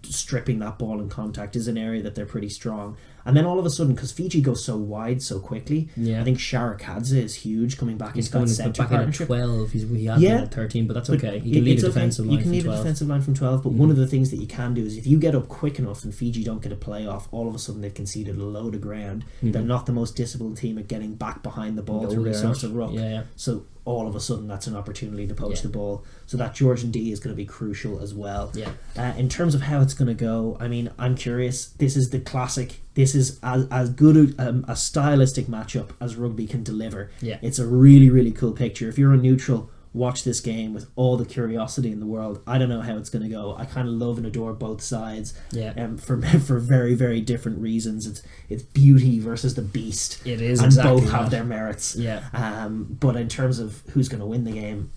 Stripping that ball in contact is an area that they're pretty strong. And then all of a sudden, because Fiji goes so wide so quickly, I think Shizuoka is huge coming back. He's going back in at 12. He has been at 13, but that's okay. He can lead a defensive line from 12. You can lead a defensive line from 12, but one of the things that you can do is, if you get up quick enough and Fiji don't get a play off, all of a sudden they've conceded a load of ground. They're not the most disciplined team at getting back behind the ball to resource a ruck. So all of a sudden that's an opportunity to poach the ball. So that Georgian D is going to be crucial as well. In terms of how it's going to go, I mean, I'm curious. This is the classic this is as good a stylistic matchup as rugby can deliver. Yeah. It's a really, really cool picture. If you're a neutral, watch this game with all the curiosity in the world. I don't know how it's going to go. I kind of love and adore both sides. For very, very different reasons. It's beauty versus the beast. It is, and exactly both have that. their merits. Yeah. But in terms of who's going to win the game,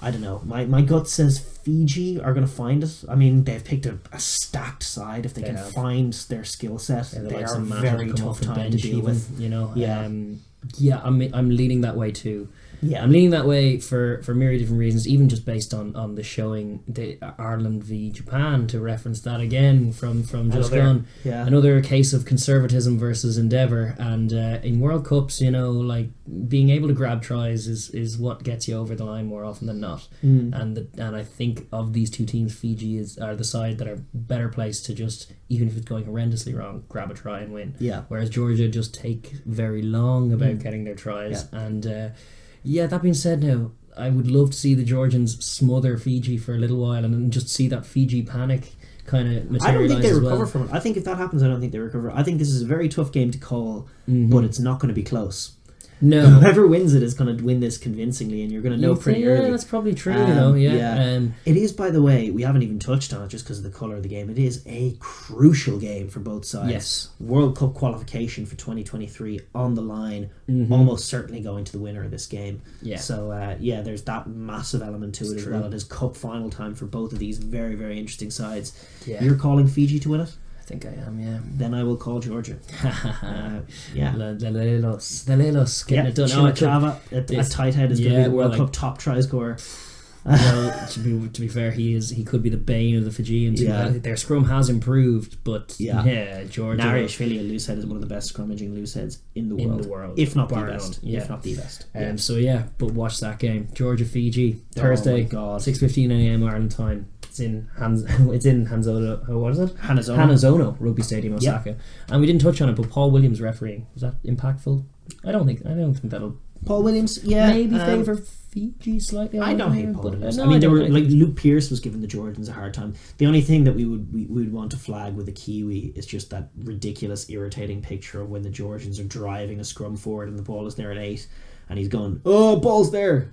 I don't know. My gut says Fiji are going to find it. I mean, they've picked a stacked side. If they can find their skill set, they are a very tough time to deal with. You know. Yeah. I'm leaning that way too. Yeah. I'm leaning that way for myriad different reasons, even just based on the showing, the Ireland v Japan, to reference that again from just gone. Yeah. Another case of conservatism versus endeavour, and in World Cups, you know, like being able to grab tries is what gets you over the line more often than not. And I think of these two teams, Fiji are the side that are better placed to just, even if it's going horrendously wrong, grab a try and win. Yeah. Whereas Georgia just take very long about getting their tries. And that being said, now I would love to see the Georgians smother Fiji for a little while and then just see that Fiji panic kind of materialise. I don't think they as recover well. from it. I think if that happens, I don't think they recover. I think this is a very tough game to call, but it's not going to be close. No. Whoever wins it is going to win this convincingly, and you're going to know pretty early. Yeah, that's probably true, you know. It is, by the way, we haven't even touched on it just because of the colour of the game. It is a crucial game for both sides. Yes. World Cup qualification for 2023 on the line, almost certainly going to the winner of this game. Yeah. So, there's that massive element to it as well. It is cup final time for both of these very, very interesting sides. Yeah. You're calling Fiji to win it? I think I am, yeah. Then I will call Georgia. Lelelos getting it done. Chava at tight head is going to be the World Cup top try scorer. Well, to be fair, he could be the bane of the Fijians. Their scrum has improved, but Georgia. Narishvili, a loose head, is one of the best scrummaging loose heads in the world. If not the best. If not the best. But watch that game. Georgia Fiji Thursday, 6:15 a.m. Ireland time. It's in Hanzono. What is it? Hanazono Rugby Stadium, Osaka. And we didn't touch on it, but Paul Williams refereeing, was that impactful? I don't think that'll. Paul Williams, maybe favour Fiji slightly. I don't hate Paul Williams. Luke Pearce was giving the Georgians a hard time. The only thing that we would want to flag with the Kiwi is just that ridiculous, irritating picture of when the Georgians are driving a scrum forward and the ball is there at 8, and he's going, "Oh, ball's there,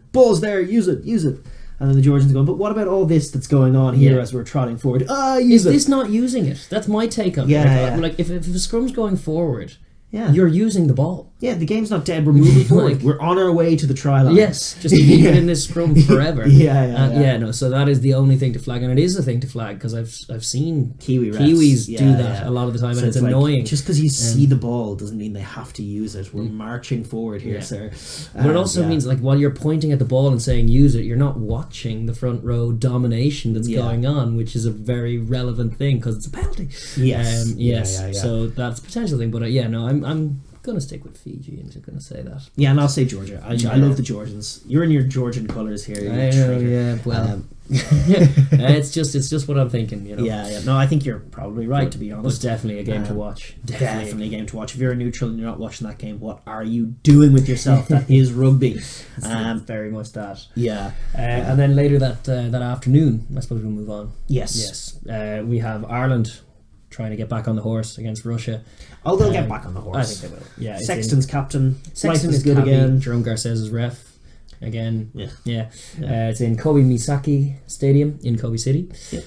use it." And then the Georgians going, but what about all this that's going on here as we're trotting forward? Is this not using it? That's my take on it. Like, if a scrum's going forward, you're using the ball. Yeah, the game's not dead. We're moving forward. We're on our way to the try line. Yes, just keep it in this scrum forever. No. So that is the only thing to flag, and it is a thing to flag because I've seen Kiwis do that a lot of the time, so and it's annoying. Just because you see the ball doesn't mean they have to use it. We're marching forward here, sir. But it also means, like, while you're pointing at the ball and saying use it, you're not watching the front row domination that's going on, which is a very relevant thing because it's a penalty. Yes. So that's a potential thing, but I'm gonna stick with Fiji and just gonna say that. Yeah, and I'll say Georgia. I love the Georgians. You're in your Georgian colours here. I know, yeah. Well, it's just what I'm thinking. You know. Yeah. No, I think you're probably right. To be honest, it's definitely a game to watch. Definitely a game to watch. If you're a neutral and you're not watching that game, what are you doing with yourself? That is rugby. Very much that. Yeah. And then later that afternoon, I suppose we'll move on. Yes. We have Ireland trying to get back on the horse against Russia. Oh, they'll get back on the horse. I think they will. Yeah, Sexton's captain. Sexton is good again. Jerome Garces is ref again. Yeah. It's in Kobe Misaki Stadium in Kobe City. Yeah.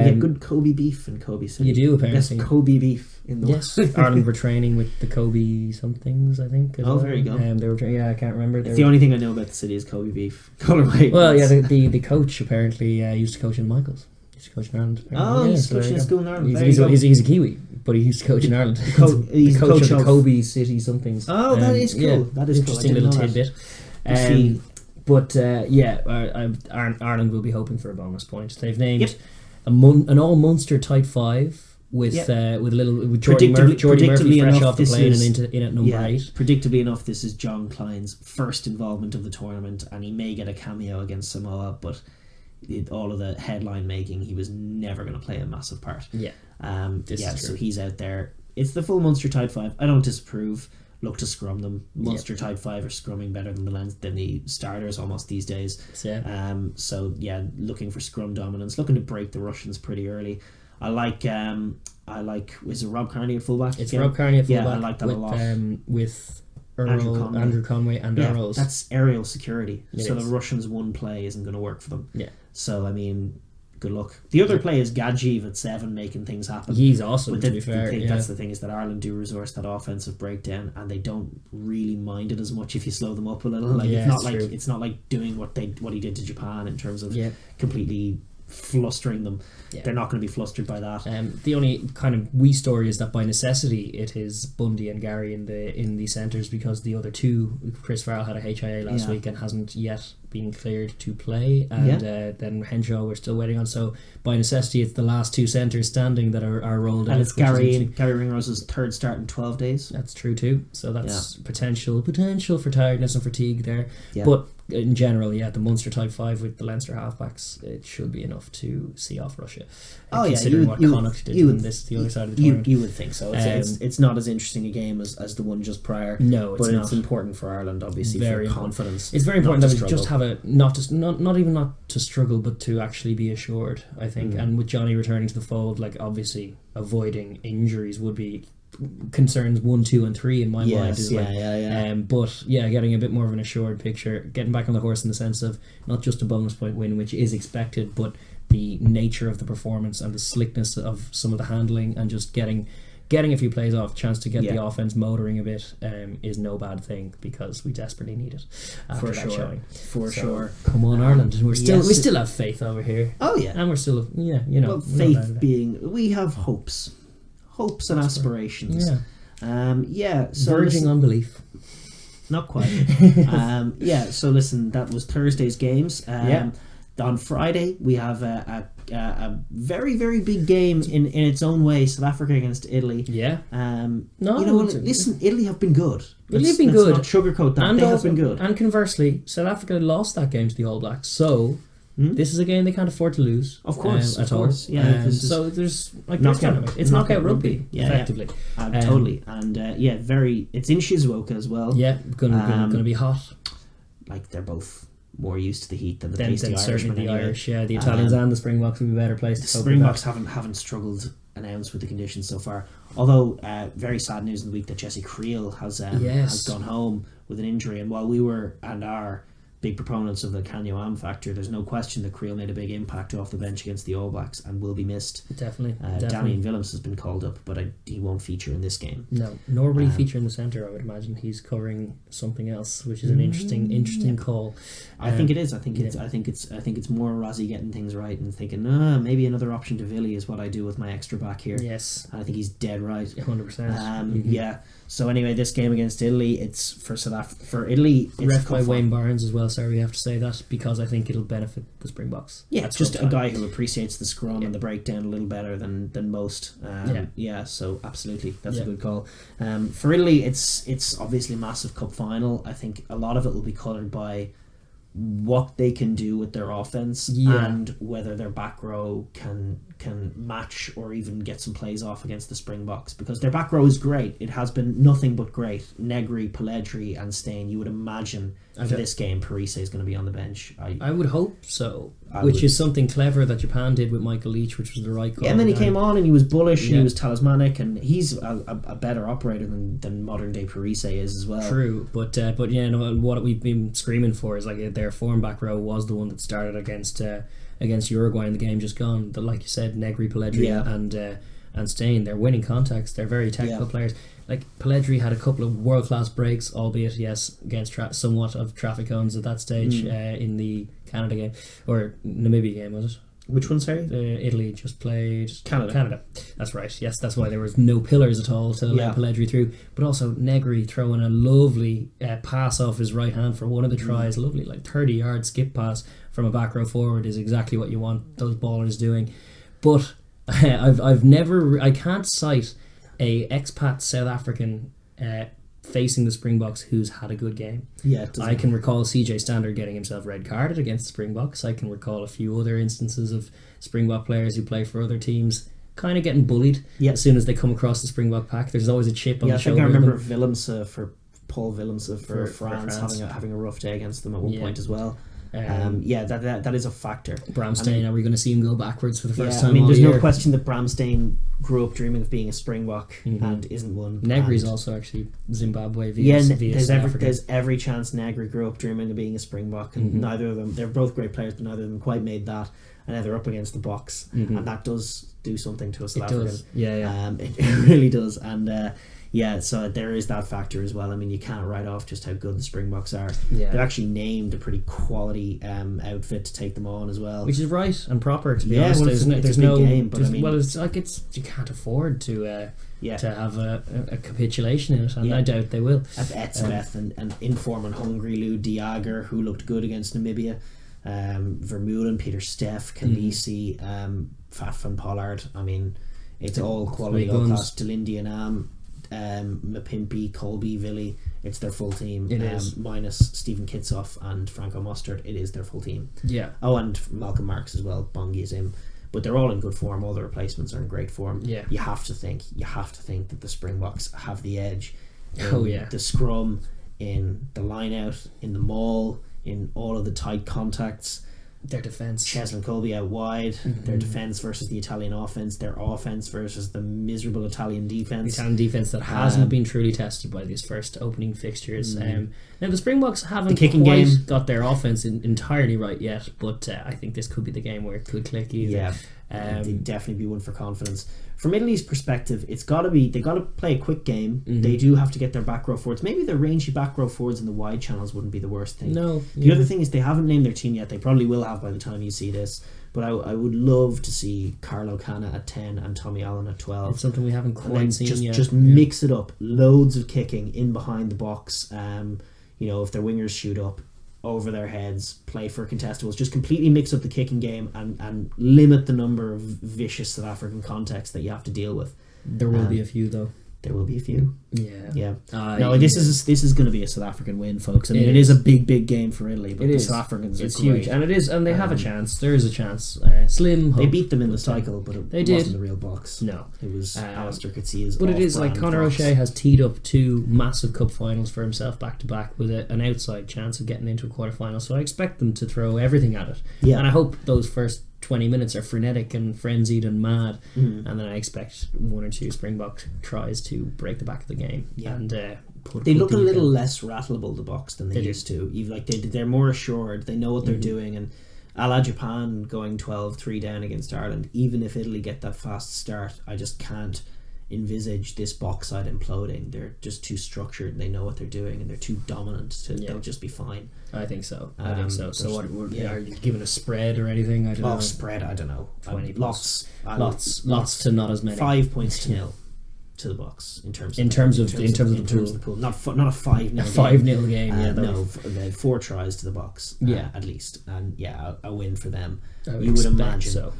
You get good Kobe beef in Kobe City. You do, apparently. Best Kobe beef in the world. Ireland were training with the Kobe somethings, I think. There you go. They were I can't remember. It's the only thing I know about the city is Kobe beef. Colorway. Well, the coach apparently used to coach in Michael's. He used to coach in Ireland. Oh, he's coaching in school in Ireland. He's a Kiwi, but he used to coach in Ireland. He's the coach of the Kobe City somethings. Oh, that is cool. Yeah, that is interesting cool. little tidbit. But Ireland will be hoping for a bonus point. They've named an all Munster tight 5 with Jordy Murphy fresh off the plane and in at number 8. Predictably enough, this is John Klein's first involvement of the tournament, and he may get a cameo against Samoa, but all of the headline making, he was never going to play a massive part. So he's out there. It's the full Munster tight 5. I don't disapprove. Look to scrum them. Munster tight 5 are scrumming better than the starters almost these days. Looking for scrum dominance, looking to break the Russians pretty early. I like is it Rob Kearney at fullback? It's Rob Kearney at fullback. Yeah, I like that with, a lot. With Andrew Conway and Earls. That's aerial security. It so is. the Russians' one play isn't going to work for them. Yeah. So, I mean, good luck. The other play is Gadjiv at 7 making things happen. He's awesome, But to be fair. that's the thing, is that Ireland do resource that offensive breakdown, and they don't really mind it as much if you slow them up a little. Like it's not like doing what he did to Japan in terms of completely flustering them. They're not going to be flustered by that. The only kind of wee story is that by necessity it is Bundy and Gary in the centres, because the other two, Chris Farrell had a HIA last week and hasn't yet been cleared to play, and then Henshaw we're still waiting on. So by necessity it's the last two centres standing that are rolled out. And it's Gary Ringrose's third start in 12 days. That's true too. So that's potential for tiredness and fatigue there. Yeah. But in general, the Munster type 5 with the Leinster halfbacks, it should be enough to see off Russia. Considering what Connacht did on the other side of the tournament. You would think so. It's not as interesting a game as the one just prior. No, but it's important for Ireland, obviously, very for confidence. It's very important that we just have not to struggle, but to actually be assured, I think. And with Johnny returning to the fold, like, obviously avoiding injuries would be concerns 1, 2 and 3 in my mind. But getting a bit more of an assured picture, getting back on the horse in the sense of not just a bonus point win, which is expected, but the nature of the performance and the slickness of some of the handling, and just getting a few plays off, chance to get the offense motoring a bit, is no bad thing, because we desperately need it after that showing. For sure. Come on, Ireland. We still have faith over here. Oh yeah. And we're still faith being, we have hopes and aspirations. So verging on belief. Not quite. So listen, that was Thursday's games. On Friday we have a very, very big game in its own way, South Africa against Italy. Listen, Italy have been good. Let's not sugarcoat that. They have been good. And conversely, South Africa lost that game to the All Blacks, so this is a game they can't afford to lose. Of course, all. Yeah. So there's it's knockout rugby, effectively. Totally. And it's in Shizuoka as well. Yeah, gonna be hot. Like, they're both more used to the heat than the pasty Irishmen. The Irish, the Italians and the Springboks will be better placed. The Springboks haven't struggled an ounce with the conditions so far. Although, very sad news in the week that Jesse Creel has gone home with an injury. And while we were and are big proponents of the Canyo Am factor, there's no question that Creel made a big impact off the bench against the All Blacks and will be missed. Definitely. Damian Willems has been called up, but he won't feature in this game. No, nor will he feature in the centre. I would imagine he's covering something else, which is an interesting call. I think it is. I think it's more Rozzy getting things right and thinking, maybe another option to Villy is what I do with my extra back here. Yes, and I think he's dead right. 100%. So anyway, this game against Italy, it's for for Italy. It's ref by Wayne Barnes as well. Sorry, we have to say that, because I think it'll benefit the Springboks. Yeah, it's just a guy who appreciates the scrum and the breakdown a little better than most. So absolutely, that's a good call. For Italy, it's obviously a massive cup final. I think a lot of it will be coloured by what they can do with their offense and whether their back row can match or even get some plays off against the Springboks, because their back row is great. It has been nothing but great. Negri, Pelledri and Steyn. You would imagine for this game Parise is going to be on the bench. I would hope so, which is something clever that Japan did with Michael Leach, which was the right call. And then he came on and he was bullish and he was talismanic, and he's a better operator than modern day Parise is as well. True, but what we've been screaming for is like their form back row was the one that started against Uruguay in the game just gone. Like you said, Negri, Pelledri and Steyn, they're winning contacts. They're very technical players. Like, Pelledri had a couple of world class breaks, albeit against somewhat of traffic cones at that stage in the Canada game or Namibia game, was it? Which one, sorry? Italy just played Canada. That's right. Yes, that's why there was no pillars at all to let Pelledri through. But also Negri throwing a lovely pass off his right hand for one of the tries. Lovely, like 30-yard skip pass from a back row forward is exactly what you want those ballers doing. But I can't cite a expat South African facing the Springboks who's had a good game. I can recall CJ Stander getting himself red carded against the Springboks. I can recall a few other instances of Springbok players who play for other teams kind of getting bullied as soon as they come across the Springbok pack. There's always a chip on the shoulder. I remember Paul Willems for France having a rough day against them at one point as well. That is a factor. Bramstein, are we going to see him go backwards for the first time? I mean, there's no question that Bramstein grew up dreaming of being a Springbok and isn't one. Negri's also actually Zimbabwe via there's every chance Negri grew up dreaming of being a Springbok, and neither of them, they're both great players, but neither of them quite made that, and now they're up against the Boks, and that does do something to a South African. It really does, and so there is that factor as well. I mean, you can't write off just how good the Springboks are. They've actually named a pretty quality outfit to take them on as well, which is right and proper, to be honest. There's no game, but it's like you can't afford to have a capitulation in it, and I doubt they will. Etzebeth and Inform and Hungry Lou Diager, who looked good against Namibia, Vermeulen, Peter Steff, Khaleesi, Fat Van Pollard. I mean, it's all quality goal class. Delindi and Mapimpi, Colby, Villy. It's their full team. It is. Minus Stephen Kitsoff and Franco Mustard. It is their full team. Yeah. Oh, and Malcolm Marks as well. Bongi is in. But they're all in good form. All the replacements are in great form. Yeah. You have to think that the Springboks have the edge. The scrum, in the line out, in the maul, in all of the tight contacts. Their defence. Cheslin Colby out wide. Their defence versus the Italian offence. Their offence versus the miserable Italian defence. The Italian defence that hasn't been truly tested by these first opening fixtures. Now the Springboks haven't quite got their offence entirely right yet, but I think this could be the game where it could click either. They'd definitely be one for confidence. From Italy's perspective, they got to play a quick game. They do have to get their back row forwards. Maybe their rangy back row forwards in the wide channels wouldn't be the worst thing. No. The other thing is they haven't named their team yet. They probably will have by the time you see this. But I would love to see Carlo Canna at 10 and Tommy Allen at 12. It's something we haven't quite seen yet. Just mix it up. Loads of kicking in behind the box. If their wingers shoot up, over their heads, play for contestables, just completely mix up the kicking game and limit the number of vicious South African contexts that you have to deal with. There will be a few though. There will be a few. Yeah. This is going to be a South African win, folks. I mean, it is a big game for Italy, but the South Africans are huge, and they have a chance. There is a chance. Slim hope. They beat them in the cycle, but it wasn't the real box. No, it was Alistair Coetzee. But it is like Conor O'Shea has teed up 2 massive cup finals for himself back to back with an outside chance of getting into a quarter final. So I expect them to throw everything at it, and I hope those first 20 minutes are frenetic and frenzied and mad, and then I expect 1 or 2 Springbok tries to break the back of the game. And they look a little less rattleable, the Boks, than they used to. They're more assured. They know what they're doing, and a la Japan going 12-3 down against Ireland, even if Italy get that fast start, I just can't envisage this Boks side imploding. They're just too structured. They know what they're doing, and they're too dominant. They'll just be fine. I think so. So what are you giving a spread or anything? I don't know. Spread, I don't know. 20 lots to not as many. 5 points to nil to the Boks in terms of the pool. Not a 5-0 a 5-0 game. 4 tries to the Boks. At least, and a win for them. You would imagine so.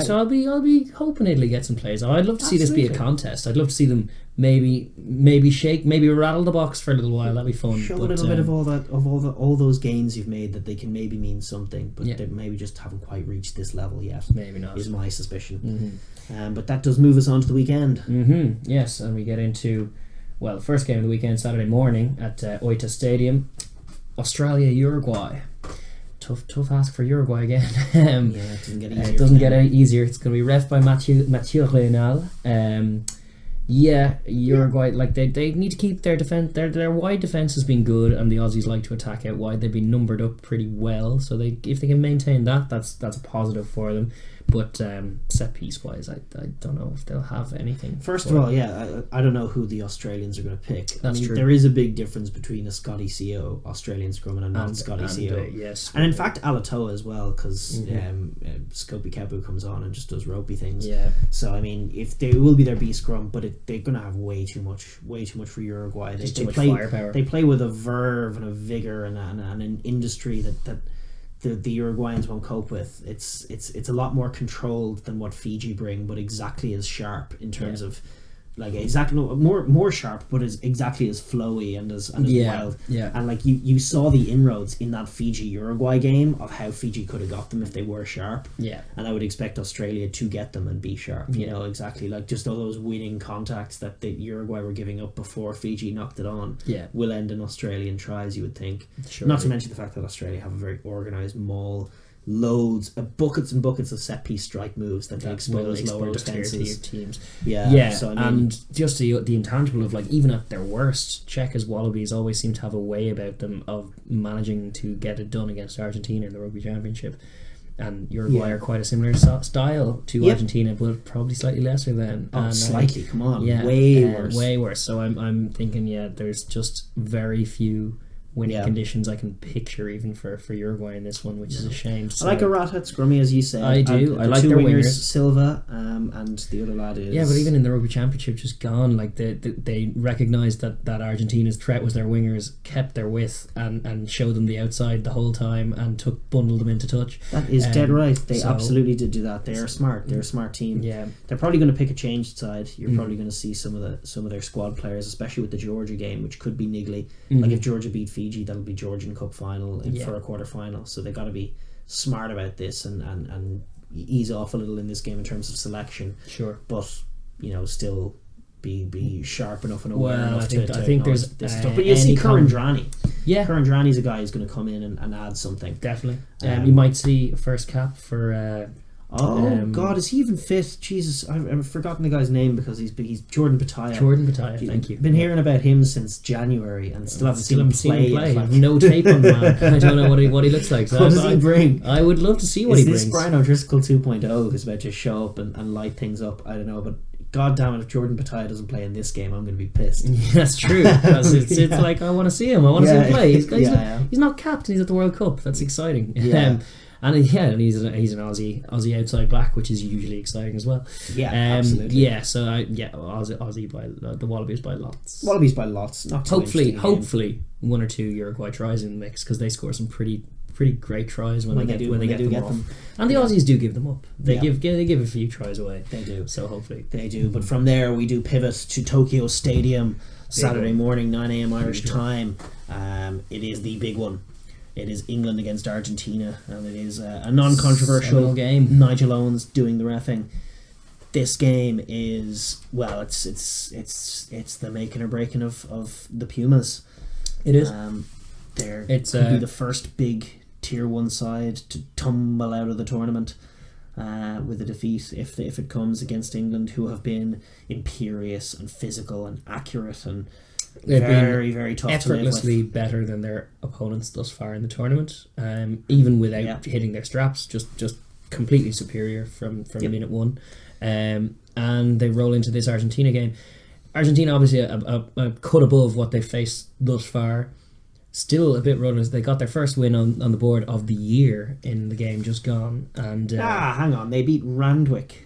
So I'll be hoping Italy get some plays. I'd love to see this be a contest. I'd love to see them maybe rattle the Boks for a little while. That'd be fun. Show a little bit of all those gains you've made that they can maybe mean something, but they maybe just haven't quite reached this level yet. Maybe not. Is my suspicion. But that does move us on to the weekend. Yes, and we get into the first game of the weekend, Saturday morning at Oita Stadium, Australia-Uruguay. Tough ask for Uruguay again. It doesn't get any easier. It's going to be ref by Mathieu Reynal. Uruguay, they need to keep their defense. Their wide defense has been good, and the Aussies like to attack out wide. They've been numbered up pretty well, so if they can maintain that, that's a positive for them. But set piece wise, I don't know if they'll have anything. First of all, I don't know who the Australians are going to pick. That's true. There is a big difference between a Scotty CO, Australian scrum, and a non-Scotty CO. Yes, and in fact, Alatoa as well, because Scopy Kepu comes on and just does ropey things. Yeah. So I mean, if they will be their B scrum, but they're going to have way too much for Uruguay. They play firepower. They play with a verve and a vigor and an industry that the Uruguayans won't cope with. It's a lot more controlled than what Fiji bring, but exactly as sharp in terms of like exactly more sharp, but is exactly as flowy and as wild. Yeah. And like you saw the inroads in that Fiji Uruguay game of how Fiji could have got them if they were sharp. Yeah. And I would expect Australia to get them and be sharp. You know, exactly, like just all those winning contacts that the Uruguay were giving up before Fiji knocked it on. Yeah. Will end in Australian tries, you would think. Sure. Not to mention the fact that Australia have a very organised maul. Loads buckets and buckets of set piece strike moves that expose lower defenses teams. So, I mean, and just the intangible of like even at their worst, Czech's Wallabies always seem to have a way about them of managing to get it done against Argentina in the Rugby Championship, and Uruguay are quite a similar style to Argentina, but probably slightly lesser than. Slightly, come on, way worse. So I'm thinking, there's just very few winning conditions I can picture even for Uruguay in this one, which is a shame. So, I like a rat-hat scrummy, as you said. I do. I like two their wingers, wingers. Silva, and the other lad is... Yeah, but even in the Rugby Championship, just gone. Like they recognised that Argentina's threat was their wingers, kept their width, and showed them the outside the whole time, and bundled them into touch. That is dead right. They absolutely did do that. They are smart. They're a smart team. Yeah, they're probably going to pick a changed side. You're probably going to see some of their squad players, especially with the Georgia game, which could be niggly. Like if Georgia beat Fiji, that'll be Georgian Cup final for a quarter final. So they got to be smart about this and ease off a little in this game in terms of selection. Sure, but still be sharp enough and aware enough I think there's this stuff. But you'll see Kurandrani. Kurandrani's a guy who's going to come in and add something. Definitely. You might see first cap for. God, is he even fit? Jesus, I've forgotten the guy's name because he's Jordan Pataya. Thank you. Been hearing about him since January and still haven't seen him play. I have no tape on the man. I don't know what he looks like. So what does he bring? I would love to see what he brings. Is this Brian O'Driscoll 2.0 who's about to show up and light things up? I don't know, but God damn it, if Jordan Pataya doesn't play in this game, I'm going to be pissed. That's true. Because it's like, I want to see him. I want to see him play. He's not capped. He's at the World Cup. That's exciting. And he's an Aussie outside back, which is usually exciting as well. Absolutely. So Aussie by the Wallabies by lots. Not too hopefully one or two Uruguay tries in the mix, because they score some pretty great tries when they get them. And the Aussies do give them up. They give a few tries away. They do. So hopefully they do. But from there we do pivot to Tokyo Stadium Saturday morning, 9 a.m. Irish time. It is the big one. It is England against Argentina, and it is a non-controversial game. Nigel Owens doing the reffing. This game is it's the making or breaking of the Pumas. It is. It could be the first big Tier 1 side to tumble out of the tournament with a defeat if it comes against England, who have been imperious and physical and accurate and very, very tough effortlessly to live with. Better than their opponents thus far in the tournament, even without hitting their straps. Just completely superior from minute one, and they roll into this Argentina game. Argentina obviously a cut above what they faced thus far. Still a bit runners. They got their first win on the board of the year in the game just gone, and hang on, they beat Randwick.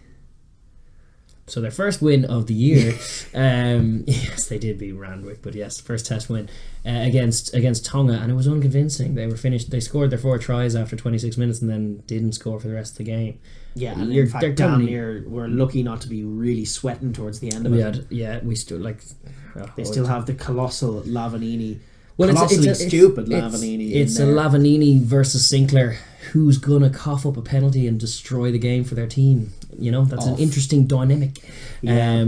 So their first win of the year, yes, they did beat Randwick, but yes, first test win against Tonga, and it was unconvincing. They were finished. They scored their 4 tries after 26 minutes, and then didn't score for the rest of the game. Yeah, and in fact, down near, we're lucky not to be really sweating towards the end of it. We still they still have the colossal Lavanini. Well, stupid Lavanini. It's a Lavanini versus Sinclair. Who's gonna cough up a penalty and destroy the game for their team? That's an interesting dynamic. But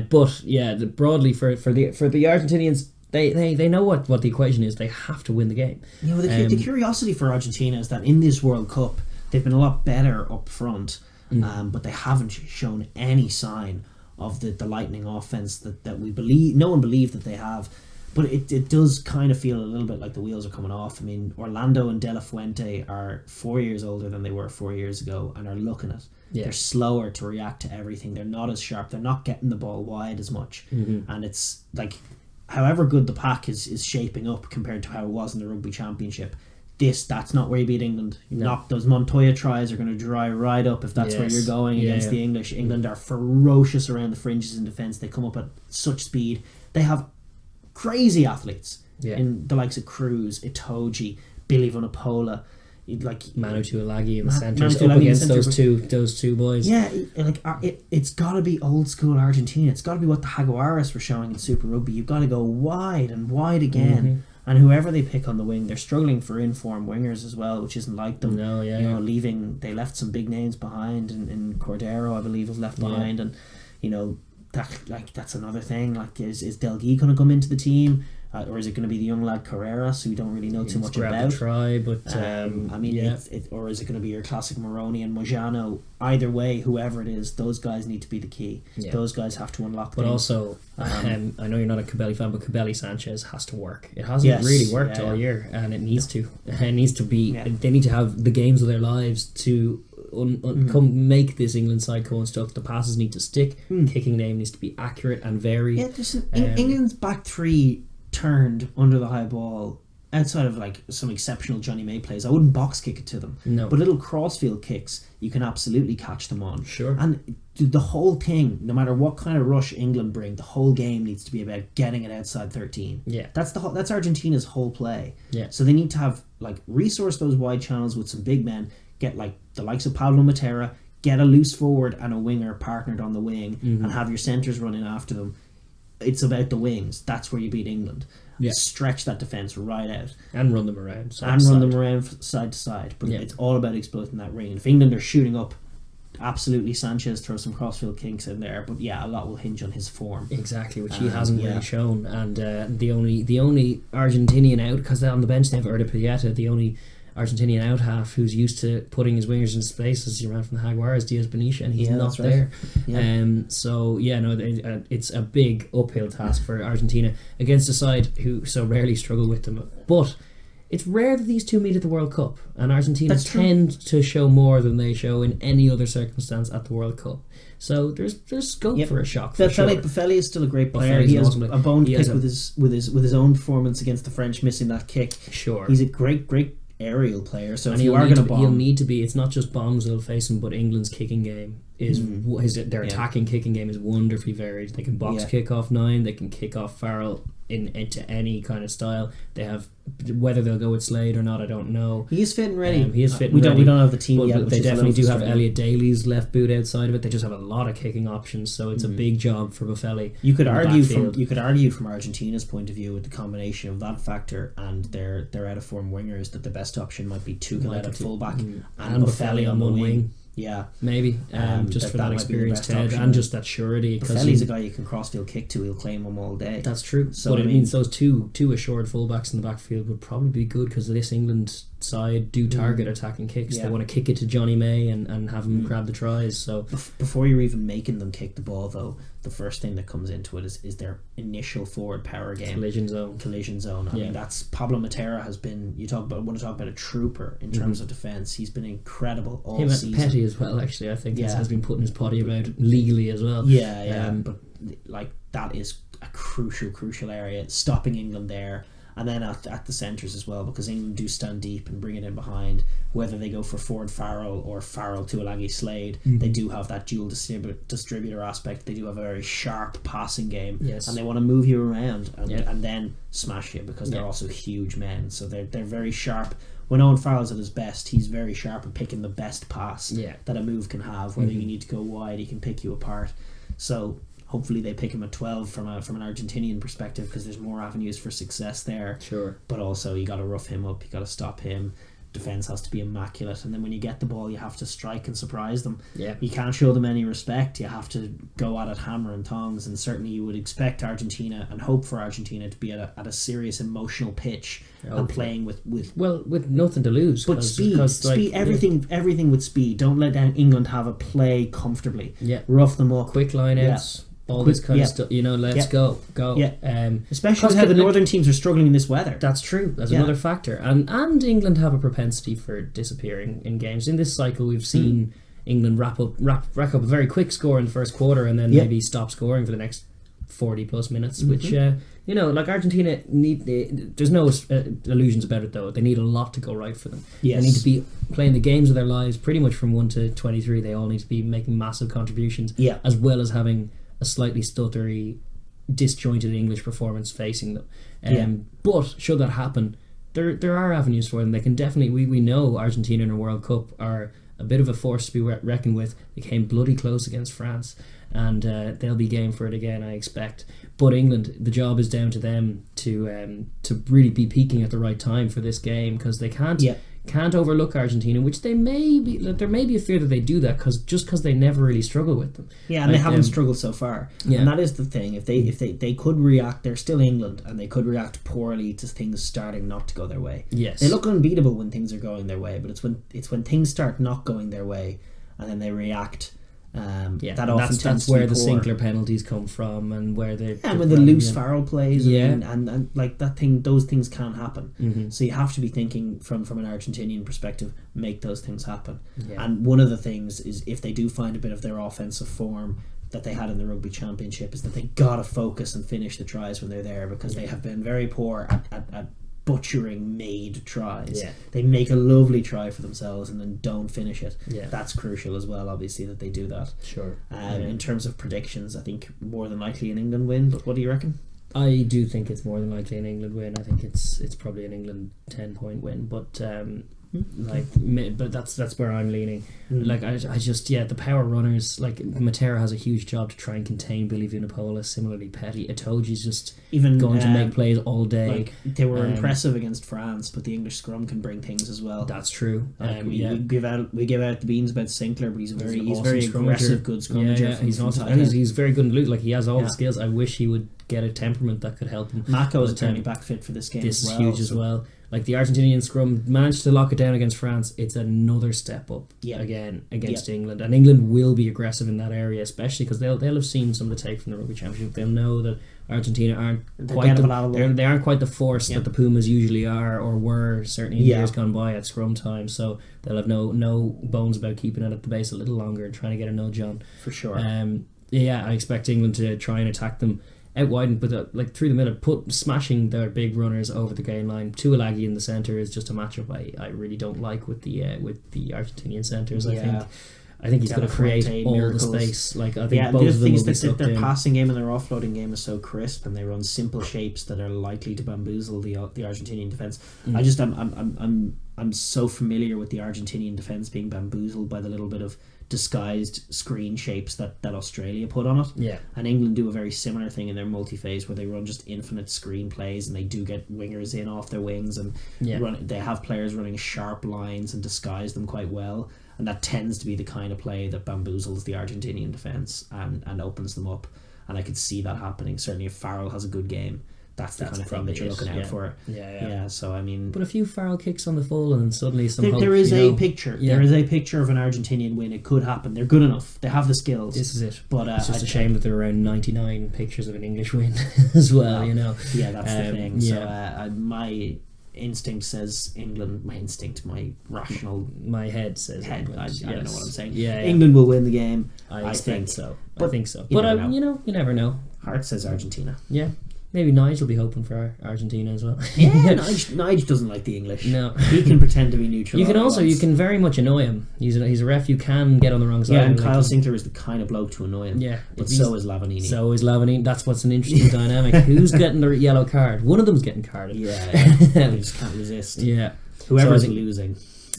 broadly for the Argentinians, they know what the equation is. They have to win the game. The curiosity for Argentina is that in this World Cup they've been a lot better up front, but they haven't shown any sign of the lightning offense that we believe. No one believed that they have. But it does kind of feel a little bit like the wheels are coming off. I mean, Orlando and De La Fuente are 4 years older than they were 4 years ago and are looking at. Yeah. They're slower to react to everything. They're not as sharp. They're not getting the ball wide as much. And it's like, however good the pack is shaping up compared to how it was in the Rugby Championship, that's not where you beat England. Those Montoya tries are going to dry right up if that's where you're going against the English. England are ferocious around the fringes in defence. They come up at such speed. They have crazy athletes in the likes of Cruz, Itoji, Billy Vunipola, like Manu Tuilagi in the Manu centres Tuilagi up in the against centre, those two boys. Yeah, like it's got to be old school Argentina. It's got to be what the Jaguares were showing in Super Rugby. You've got to go wide and wide again. And whoever they pick on the wing, they're struggling for in-form wingers as well, which isn't like them. No, yeah, they left some big names behind, and Cordero, I believe, was left behind, and that's another thing. Like, is Delgui going to come into the team, or is it going to be the young lad Carreras, who we don't really know too much about? Try, but or is it going to be your classic Moroni and Mojano? Either way, whoever it is, those guys need to be the key. Yeah. Those guys have to unlock. But also, I know you're not a Cabelli fan, but Cabelli Sanchez has to work. It hasn't really worked all year, and it needs to. It needs to be. Yeah. They need to have the games of their lives to come make this England side go and stuff. The passes need to stick. Kicking game needs to be accurate and varied. Yeah, England's back three turned under the high ball. Outside of like some exceptional Johnny May plays, I wouldn't box kick it to them. No. But little crossfield kicks, you can absolutely catch them on. Sure. And the whole thing, no matter what kind of rush England bring, the whole game needs to be about getting it outside 13. Yeah. That's Argentina's whole play. Yeah. So they need to have resource those wide channels with some big men, get the likes of Pablo Matera, get a loose forward and a winger partnered on the wing, and have your centres running after them. It's about the wings. That's where you beat England. Yeah. Stretch that defence right out. And run them around. Side to side. But it's all about exploiting that ring. And if England are shooting up, absolutely Sanchez throw some crossfield kinks in there. But a lot will hinge on his form. Exactly, which he hasn't really shown. And the only Argentinian out, because on the bench they have Erda Pieta, the only Argentinian out half who's used to putting his wingers in space as he ran from the Jaguares, Diaz Benicia, and he's not there. It's a big uphill task for Argentina against a side who so rarely struggle with them. But it's rare that these two meet at the World Cup, and Argentina tend to show more than they show in any other circumstance at the World Cup. So there's scope for a shock. Buffelli is still a great player. He has a bone to pick with his own performance against the French, missing that kick. Sure, he's a great aerial player. So if you are going to bomb, he'll need to be. It's not just bombs that'll face him, but England's kicking game their attacking kicking game is wonderfully varied. They can box kick off 9. They can kick off Farrell into any kind of style. They have, whether they'll go with Slade or not, I don't know. He is fit and ready. He is fit and ready. We don't have the team yet. But they definitely do have Elliot Daly's left boot outside of it. They just have a lot of kicking options, so it's a big job for Buffelli. You could argue from Argentina's point of view, with the combination of that factor and their out of form wingers, that the best option might be Tuchel at fullback and Buffelli on one wing. Yeah, maybe just for that experience, Ted, and just that surety. Buffelli's a guy you can crossfield kick to. He'll claim him all day. That's true. So but it means those two assured fullbacks in the backfield would probably be good, because this England side do target attacking kicks. They want to kick it to Johnny May and have him grab the tries. So before you're even making them kick the ball, though, the first thing that comes into it is their initial forward power game. Collision zone. I mean, that's Pablo Matera has been. Want to talk about a trooper in terms of defence. He's been incredible all season. Petty as well, actually. I think has been putting his potty about legally as well. But that is a crucial area, stopping England there. And then at the centres as well, because England do stand deep and bring it in behind. Whether they go for Ford Farrell or Farrell to Tuilagi Slade, they do have that dual distributor aspect. They do have a very sharp passing game, and they want to move you around and then smash you, because they're also huge men. So they're very sharp. When Owen Farrell's at his best, he's very sharp at picking the best pass that a move can have. Whether you need to go wide, he can pick you apart. So hopefully they pick him at 12 from an Argentinian perspective, because there's more avenues for success there. Sure. But also you got to rough him up, you got to stop him. Defence has to be immaculate, and then when you get the ball, you have to strike and surprise them. You can't show them any respect. You have to go at it hammer and tongs, and certainly you would expect Argentina and hope for Argentina to be at a serious emotional pitch and playing with nothing to lose. But speed, everything with speed. Don't let England have a play comfortably. Rough them up. Quick line-outs. All this kind of stuff, let's go. Especially how the northern teams are struggling in this weather. That's true. That's another factor. And England have a propensity for disappearing in games. In this cycle, we've seen England rack up a very quick score in the first quarter, and then maybe stop scoring for the next 40 plus minutes, which Argentina there's no illusions about it, though. They need a lot to go right for them. They need to be playing the games of their lives pretty much from 1 to 23. They all need to be making massive contributions, as well as having a slightly stuttery, disjointed English performance facing them. But should that happen, there are avenues for them. They can definitely. We know Argentina in a World Cup are a bit of a force to be reckoned with. They came bloody close against France, and they'll be game for it again, I expect. But England, the job is down to them to really be peaking at the right time for this game, because they can't overlook Argentina, which they may be. There may be a fear that they do that because they never really struggle with them. Yeah, and they haven't struggled so far. Yeah. And that is the thing. If they could react, they're still England, and they could react poorly to things starting not to go their way. Yes, they look unbeatable when things are going their way, but it's when things start not going their way, and then they react. That's where the Sinclair penalties come from, and where when the loose Farrell plays, and like that thing, those things can happen. Mm-hmm. So you have to be thinking from an Argentinian perspective, make those things happen. Yeah. And one of the things is, if they do find a bit of their offensive form that they had in the Rugby Championship, is that they gotta focus and finish the tries when they're there, because they have been very poor at butchering made tries. Yeah. They make a lovely try for themselves and then don't finish it. Yeah. That's crucial as well, obviously, that they do that. Sure. In terms of predictions, I think more than likely an England win, but what do you reckon? I do think it's more than likely an England win. I think it's probably an England 10-point win, but but that's where I'm leaning. Like I just the power runners, like Matera has a huge job to try and contain Billy Vunipola. Similarly, Petty Itoji's just even going to make plays all day. Like, they were impressive against France, but the English scrum can bring things as well. That's true. We give out the beans about Sinclair, but he's very aggressive, good scrummager. Yeah, he's very good in loot. Like, he has all the skills. I wish he would get a temperament that could help him. Mako is apparently back fit for this game. This is huge as well. Like, the Argentinian scrum managed to lock it down against France. It's another step up again against England, and England will be aggressive in that area, especially because they'll have seen some of the take from the Rugby Championship. They'll know that Argentina aren't quite the force that the Pumas usually are or were, certainly in years gone by at scrum time. So they'll have no bones about keeping it at the base a little longer and trying to get a nudge on. For sure. I expect England to try and attack them out wide, but like through the middle, smashing their big runners over the gain line. Tuilagi in the centre is just a matchup I really don't like with the Argentinian centres. I think he's going to create all the space. Like, I think both of them will be sucked in. Their passing game and their offloading game is so crisp, and they run simple shapes that are likely to bamboozle the Argentinian defence. I'm so familiar with the Argentinian defence being bamboozled by the little bit of disguised screen shapes that Australia put on it. Yeah. And England do a very similar thing in their multi-phase, where they run just infinite screen plays, and they do get wingers in off their wings, and they have players running sharp lines and disguise them quite well. And that tends to be the kind of play that bamboozles the Argentinian defence and opens them up. And I could see that happening. Certainly if Farrell has a good game, that's the kind of thing that you're looking out for. Yeah, so I mean... But a few Farrell kicks on the full, and suddenly some hope, there is a picture. Yeah. There is a picture of an Argentinian win. It could happen. They're good enough. They have the skills. This is it. But it's just a shame that there are around 99 pictures of an English win as well, you know. Yeah, that's the thing. So my instinct says England. My rational... My head says England. I don't know what I'm saying. Yeah. England will win the game. I think so. But you never know. Heart says Argentina. Yeah. Maybe Nige will be hoping for Argentina as well. Yeah, Nige doesn't like the English. No. He can pretend to be neutral. You can very much annoy him. He's a ref you can get on the wrong side. Yeah, and Kyle Sinclair is the kind of bloke to annoy him. Yeah. But so is Lavanini. That's what's an interesting dynamic. Who's getting the yellow card? One of them's getting carded. Yeah. They just can't resist. Yeah. Whoever's losing.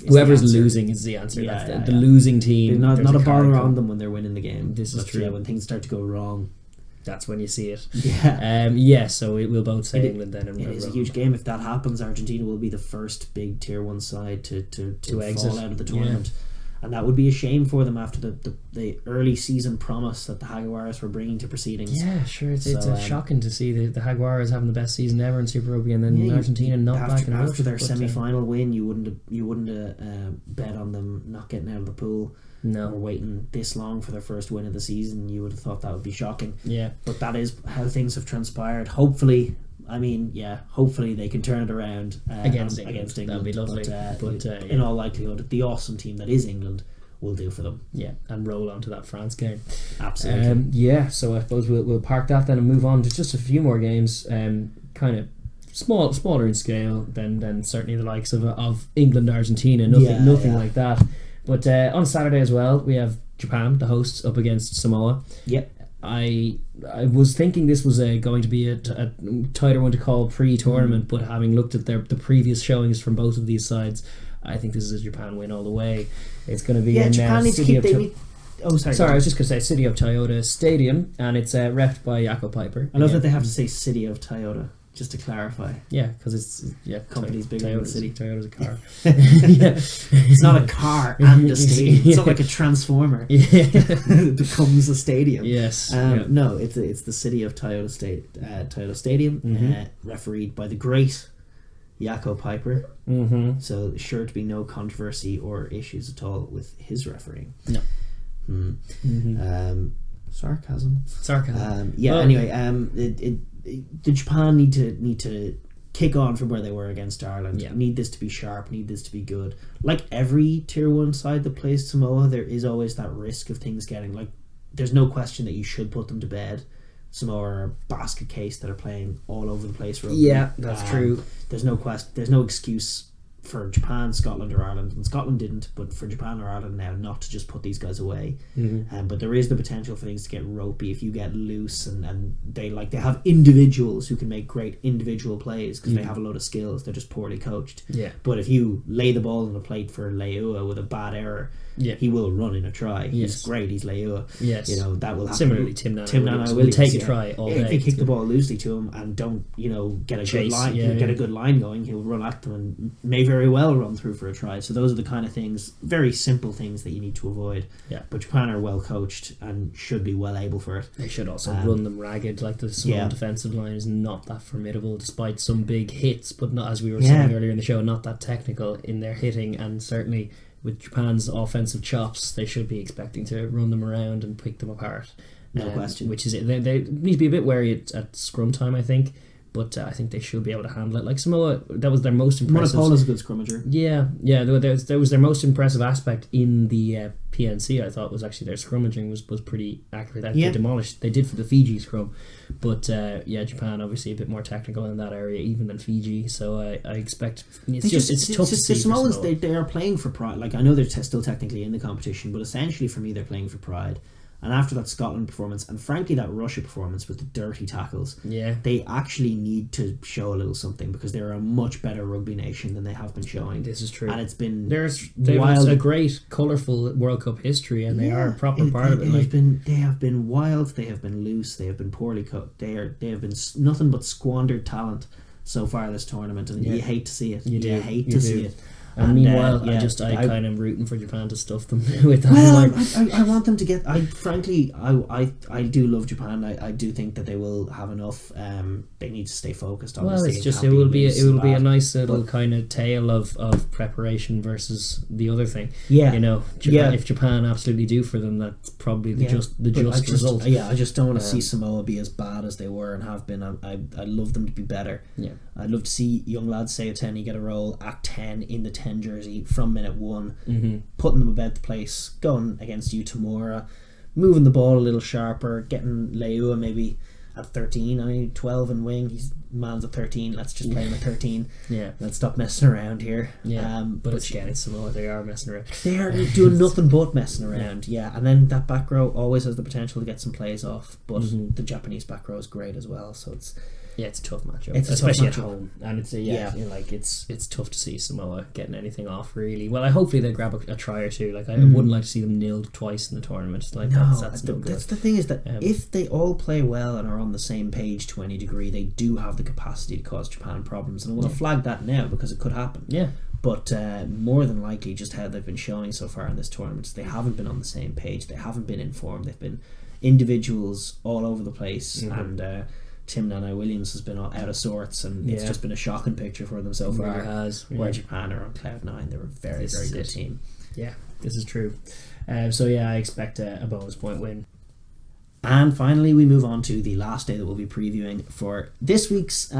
Whoever's losing is the answer. The losing team. Not a bother on them when they're winning the game. This is true. When things start to go wrong, that's when you see it. Yeah. So we'll both say England then. It is a huge game. If that happens, Argentina will be the first big tier 1 side to exit, fall out of the tournament. And that would be a shame for them after the early season promise that the Jaguares were bringing to proceedings. Yeah, sure. It's shocking to see the Jaguares having the best season ever in Super Rugby, and then Argentina not back in after their semi-final win. You wouldn't bet on them not getting out of the pool. No. Or waiting this long for their first win of the season. You would have thought that would be shocking. Yeah. But that is how things have transpired. Hopefully they can turn it around against England. That'd be lovely. But in all likelihood, the awesome team that is England will do for them. Yeah, and roll on to that France game. Absolutely. So I suppose we'll park that then and move on to just a few more games. Kind of smaller in scale than certainly the likes of England, Argentina. Nothing like that. But on Saturday as well, we have Japan, the hosts, up against Samoa. Yep. I was thinking this was going to be a tighter one to call pre-tournament, but having looked at the previous showings from both of these sides, I think this is a Japan win all the way. It's going to be in Japan needs to City keep. of Sorry, I was just going to say City of Toyota Stadium, and it's reffed by Jaco Piper. I love that they have to say City of Toyota, just to clarify. Yeah, because it's company's bigger than the city. Toyota's a car. It's not a car and a stadium. It's not like a transformer. It becomes a stadium. Yes. No, it's the City of Toyota Stadium, refereed by the great Jaco Piper. So sure to be no controversy or issues at all with his refereeing. No. Sarcasm. Anyway, the Japan need to kick on from where they were against Ireland. Yeah. Need this to be sharp, need this to be good. Like every tier 1 side that plays Samoa, there is always that risk of things getting, like, there's no question that you should put them to bed. Samoa are a basket case that are playing all over the place rugby. Yeah, that's true. There's no excuse for Japan, Scotland or Ireland, and Scotland didn't, but for Japan or Ireland now not to just put these guys away. But there is the potential for things to get ropey if you get loose, and they have individuals who can make great individual plays because they have a load of skills. They're just poorly coached. But if you lay the ball on the plate for Leua with a bad error, he will run in a try. He's great. He's Leua. Yes. That will happen. Similarly, Tim Nana Williams will take a try all day. If they kick the ball loosely to him and don't, get a good line, get a good line going, he'll run at them and may very well run through for a try. So those are the kind of things, very simple things that you need to avoid. But Japan are well coached and should be well able for it. They should also run them ragged. Like the Samoan defensive line is not that formidable, despite some big hits, but not, as we were saying earlier in the show, not that technical in their hitting, and certainly with Japan's offensive chops, they should be expecting to run them around and pick them apart. No question. Which is it. They need to be a bit wary at scrum time, I think, but I think they should be able to handle it. Like Samoa, that was their most impressive. Monopola's a good scrummager. Yeah. There was their most impressive aspect in the PNC. I thought was actually their scrummaging was pretty accurate. They did for the Fiji scrum, but Japan obviously a bit more technical in that area even than Fiji. So I expect it's tough to see. The Samoans, they are playing for pride. Like, I know they're still technically in the competition, but essentially for me they're playing for pride. And after that Scotland performance, and frankly that Russia performance with the dirty tackles, they actually need to show a little something, because they're a much better rugby nation than they have been showing. This is true. And it's been there's a great, colourful World Cup history, and they are a proper part of it. They have been wild, they have been loose, they have been poorly cooked, they have been nothing but squandered talent so far this tournament, and you hate to see it. You hate to see it. And meanwhile, I kind of rooting for Japan to stuff them with that. Well, I want them to get. I do love Japan. I do think that they will have enough. They need to stay focused. Obviously, it will be a nice little kind of tale of preparation versus the other thing. If Japan absolutely do for them, that's probably the just result. I just don't want to see Samoa be as bad as they were and have been. I'd love them to be better. I'd love to see young lads, say Oteni, get a role at 10 in the 10 jersey from minute 1, putting them about the place, going against Utamura, moving the ball a little sharper, getting Leua maybe at 13, 12 and wing. He's man's at 13. Let's just play him at 13. Let's stop messing around here. But again, it's Samoa. They are messing around. They are doing nothing but messing around. And then that back row always has the potential to get some plays off. But the Japanese back row is great as well. So it's it's a tough matchup, especially at home, and it's tough to see Samoa getting anything off, really. Well, hopefully they grab a try or two. Like, I wouldn't like to see them nilled twice in the tournament. Like, that's no good. That's the thing, is that if they all play well and are on the same page to any degree, they do have the capacity to cause Japan problems, and I want to flag that now because it could happen. But more than likely, just how they've been showing so far in this tournament, they haven't been on the same page. They haven't been informed. They've been individuals all over the place, and Tim Nana Williams has been out of sorts, and it's just been a shocking picture for them so far. It has. Where Japan are on cloud 9, they're a very, very good team. Yeah, this is true. I expect a bonus point win. And finally, we move on to the last day that we'll be previewing for this week's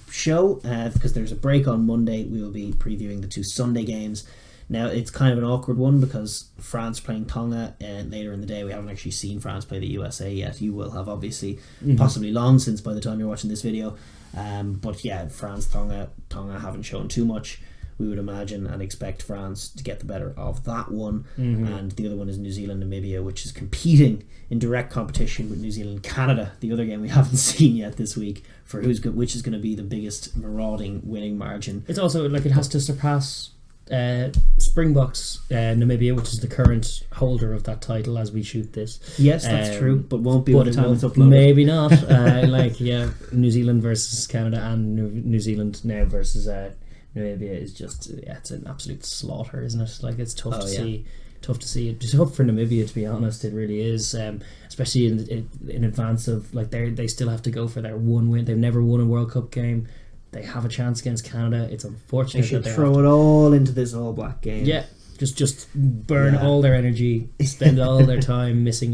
show, because there's a break on Monday. We will be previewing the 2 Sunday games. Now, it's kind of an awkward one because France playing Tonga later in the day. We haven't actually seen France play the USA yet. You will have, obviously, possibly long since by the time you're watching this video. But France, Tonga haven't shown too much. we would imagine and expect France to get the better of that one. Mm-hmm. And the other one is New Zealand Namibia, which is competing in direct competition with New Zealand Canada, the other game we haven't seen yet this week, for which is going to be the biggest marauding winning margin. It's also like it has to surpass Springboks Namibia, which is the current holder of that title as we shoot this. Yes, that's true, but won't be by the time it's uploaded. Maybe not. New Zealand versus Canada and New Zealand now versus Namibia is just it's an absolute slaughter, isn't it? Like it's tough to see. Tough to see. It's tough for Namibia, to be honest. It really is, especially in advance of like they still have to go for their one win. They've never won a World Cup game. They have a chance against Canada. It's unfortunate. They should throw it all into this All Black game. Yeah, just burn all their energy, spend all their time missing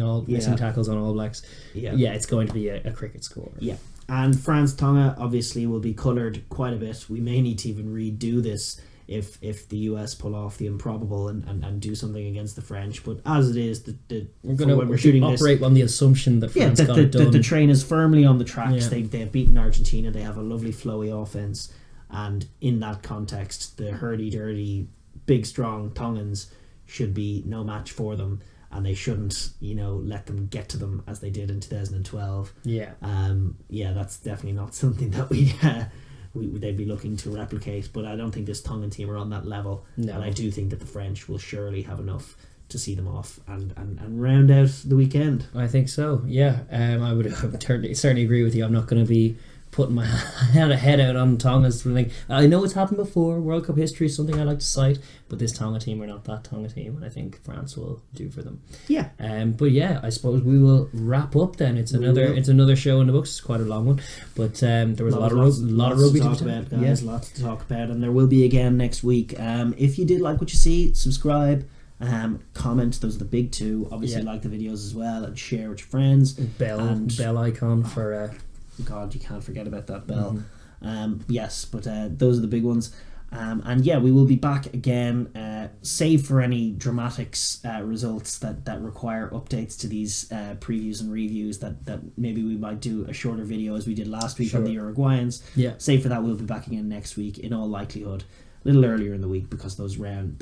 tackles on All Blacks. Yeah, it's going to be a cricket score. Yeah, and France Tonga obviously will be coloured quite a bit. We may need to even redo this if the US pull off the improbable and do something against the French. But as it is, we're going to operate on the assumption that France got it done. The train is firmly on the tracks. Yeah. They have beaten Argentina. They have a lovely flowy offense, and in that context, the hurdy-durdy, big, strong Tongans should be no match for them, and they shouldn't, let them get to them as they did in 2012. Yeah. That's definitely not something that they'd be looking to replicate, but I don't think this Tongan team are on that level. No. And I do think that the French will surely have enough to see them off and round out the weekend. I think so, yeah. I would certainly agree with you. I'm not going to be putting my head out on Tonga's thing. I know it's happened before. World Cup history is something I like to cite, but this Tonga team are not that Tonga team, and I think France will do for them. Yeah. But yeah, I suppose we will wrap up then. It's another show in the books. It's quite a long one, but there was a lot of rugby to talk about, guys. Lots to talk about, and there will be again next week. If you did like what you see, subscribe. Comment, those are the big two. Obviously, like the videos as well, and share with your friends. Bell icon for. God, you can't forget about that bell. Yes, but those are the big ones. And yeah, we will be back again, save for any dramatics results that require updates to these previews and reviews that maybe we might do a shorter video as we did last week on the Uruguayans. Yeah. Save for that, we'll be back again next week in all likelihood, a little earlier in the week because the round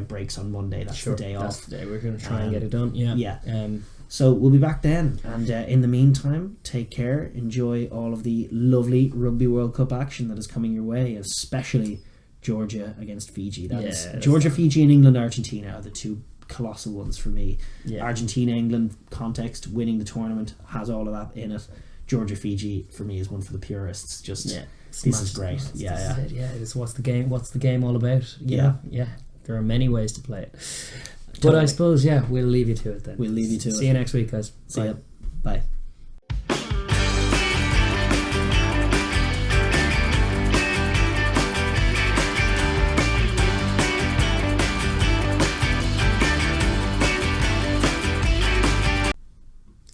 breaks on Monday. That's the day off. That's the day we're going to try and get it done. Yeah. So we'll be back then, and in the meantime, take care, enjoy all of the lovely Rugby World Cup action that is coming your way, especially Georgia against Fiji. Georgia, Fiji and England, Argentina are the two colossal ones for me. Argentina, England context, winning the tournament has all of that in it. Georgia, Fiji for me is one for the purists. This is great. It's what's the game all about? Yeah. There are many ways to play it. But I suppose, we'll leave you to it then. We'll leave you to it. See you next week, guys. See ya. Bye.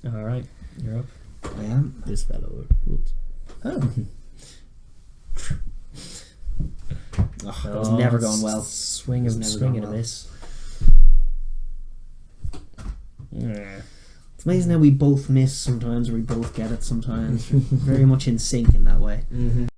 All right, you're up. I am. This fellow. Whoops. Oh. That was never going well. Swing and a miss. It's amazing how we both miss sometimes, or we both get it sometimes. Very much in sync in that way.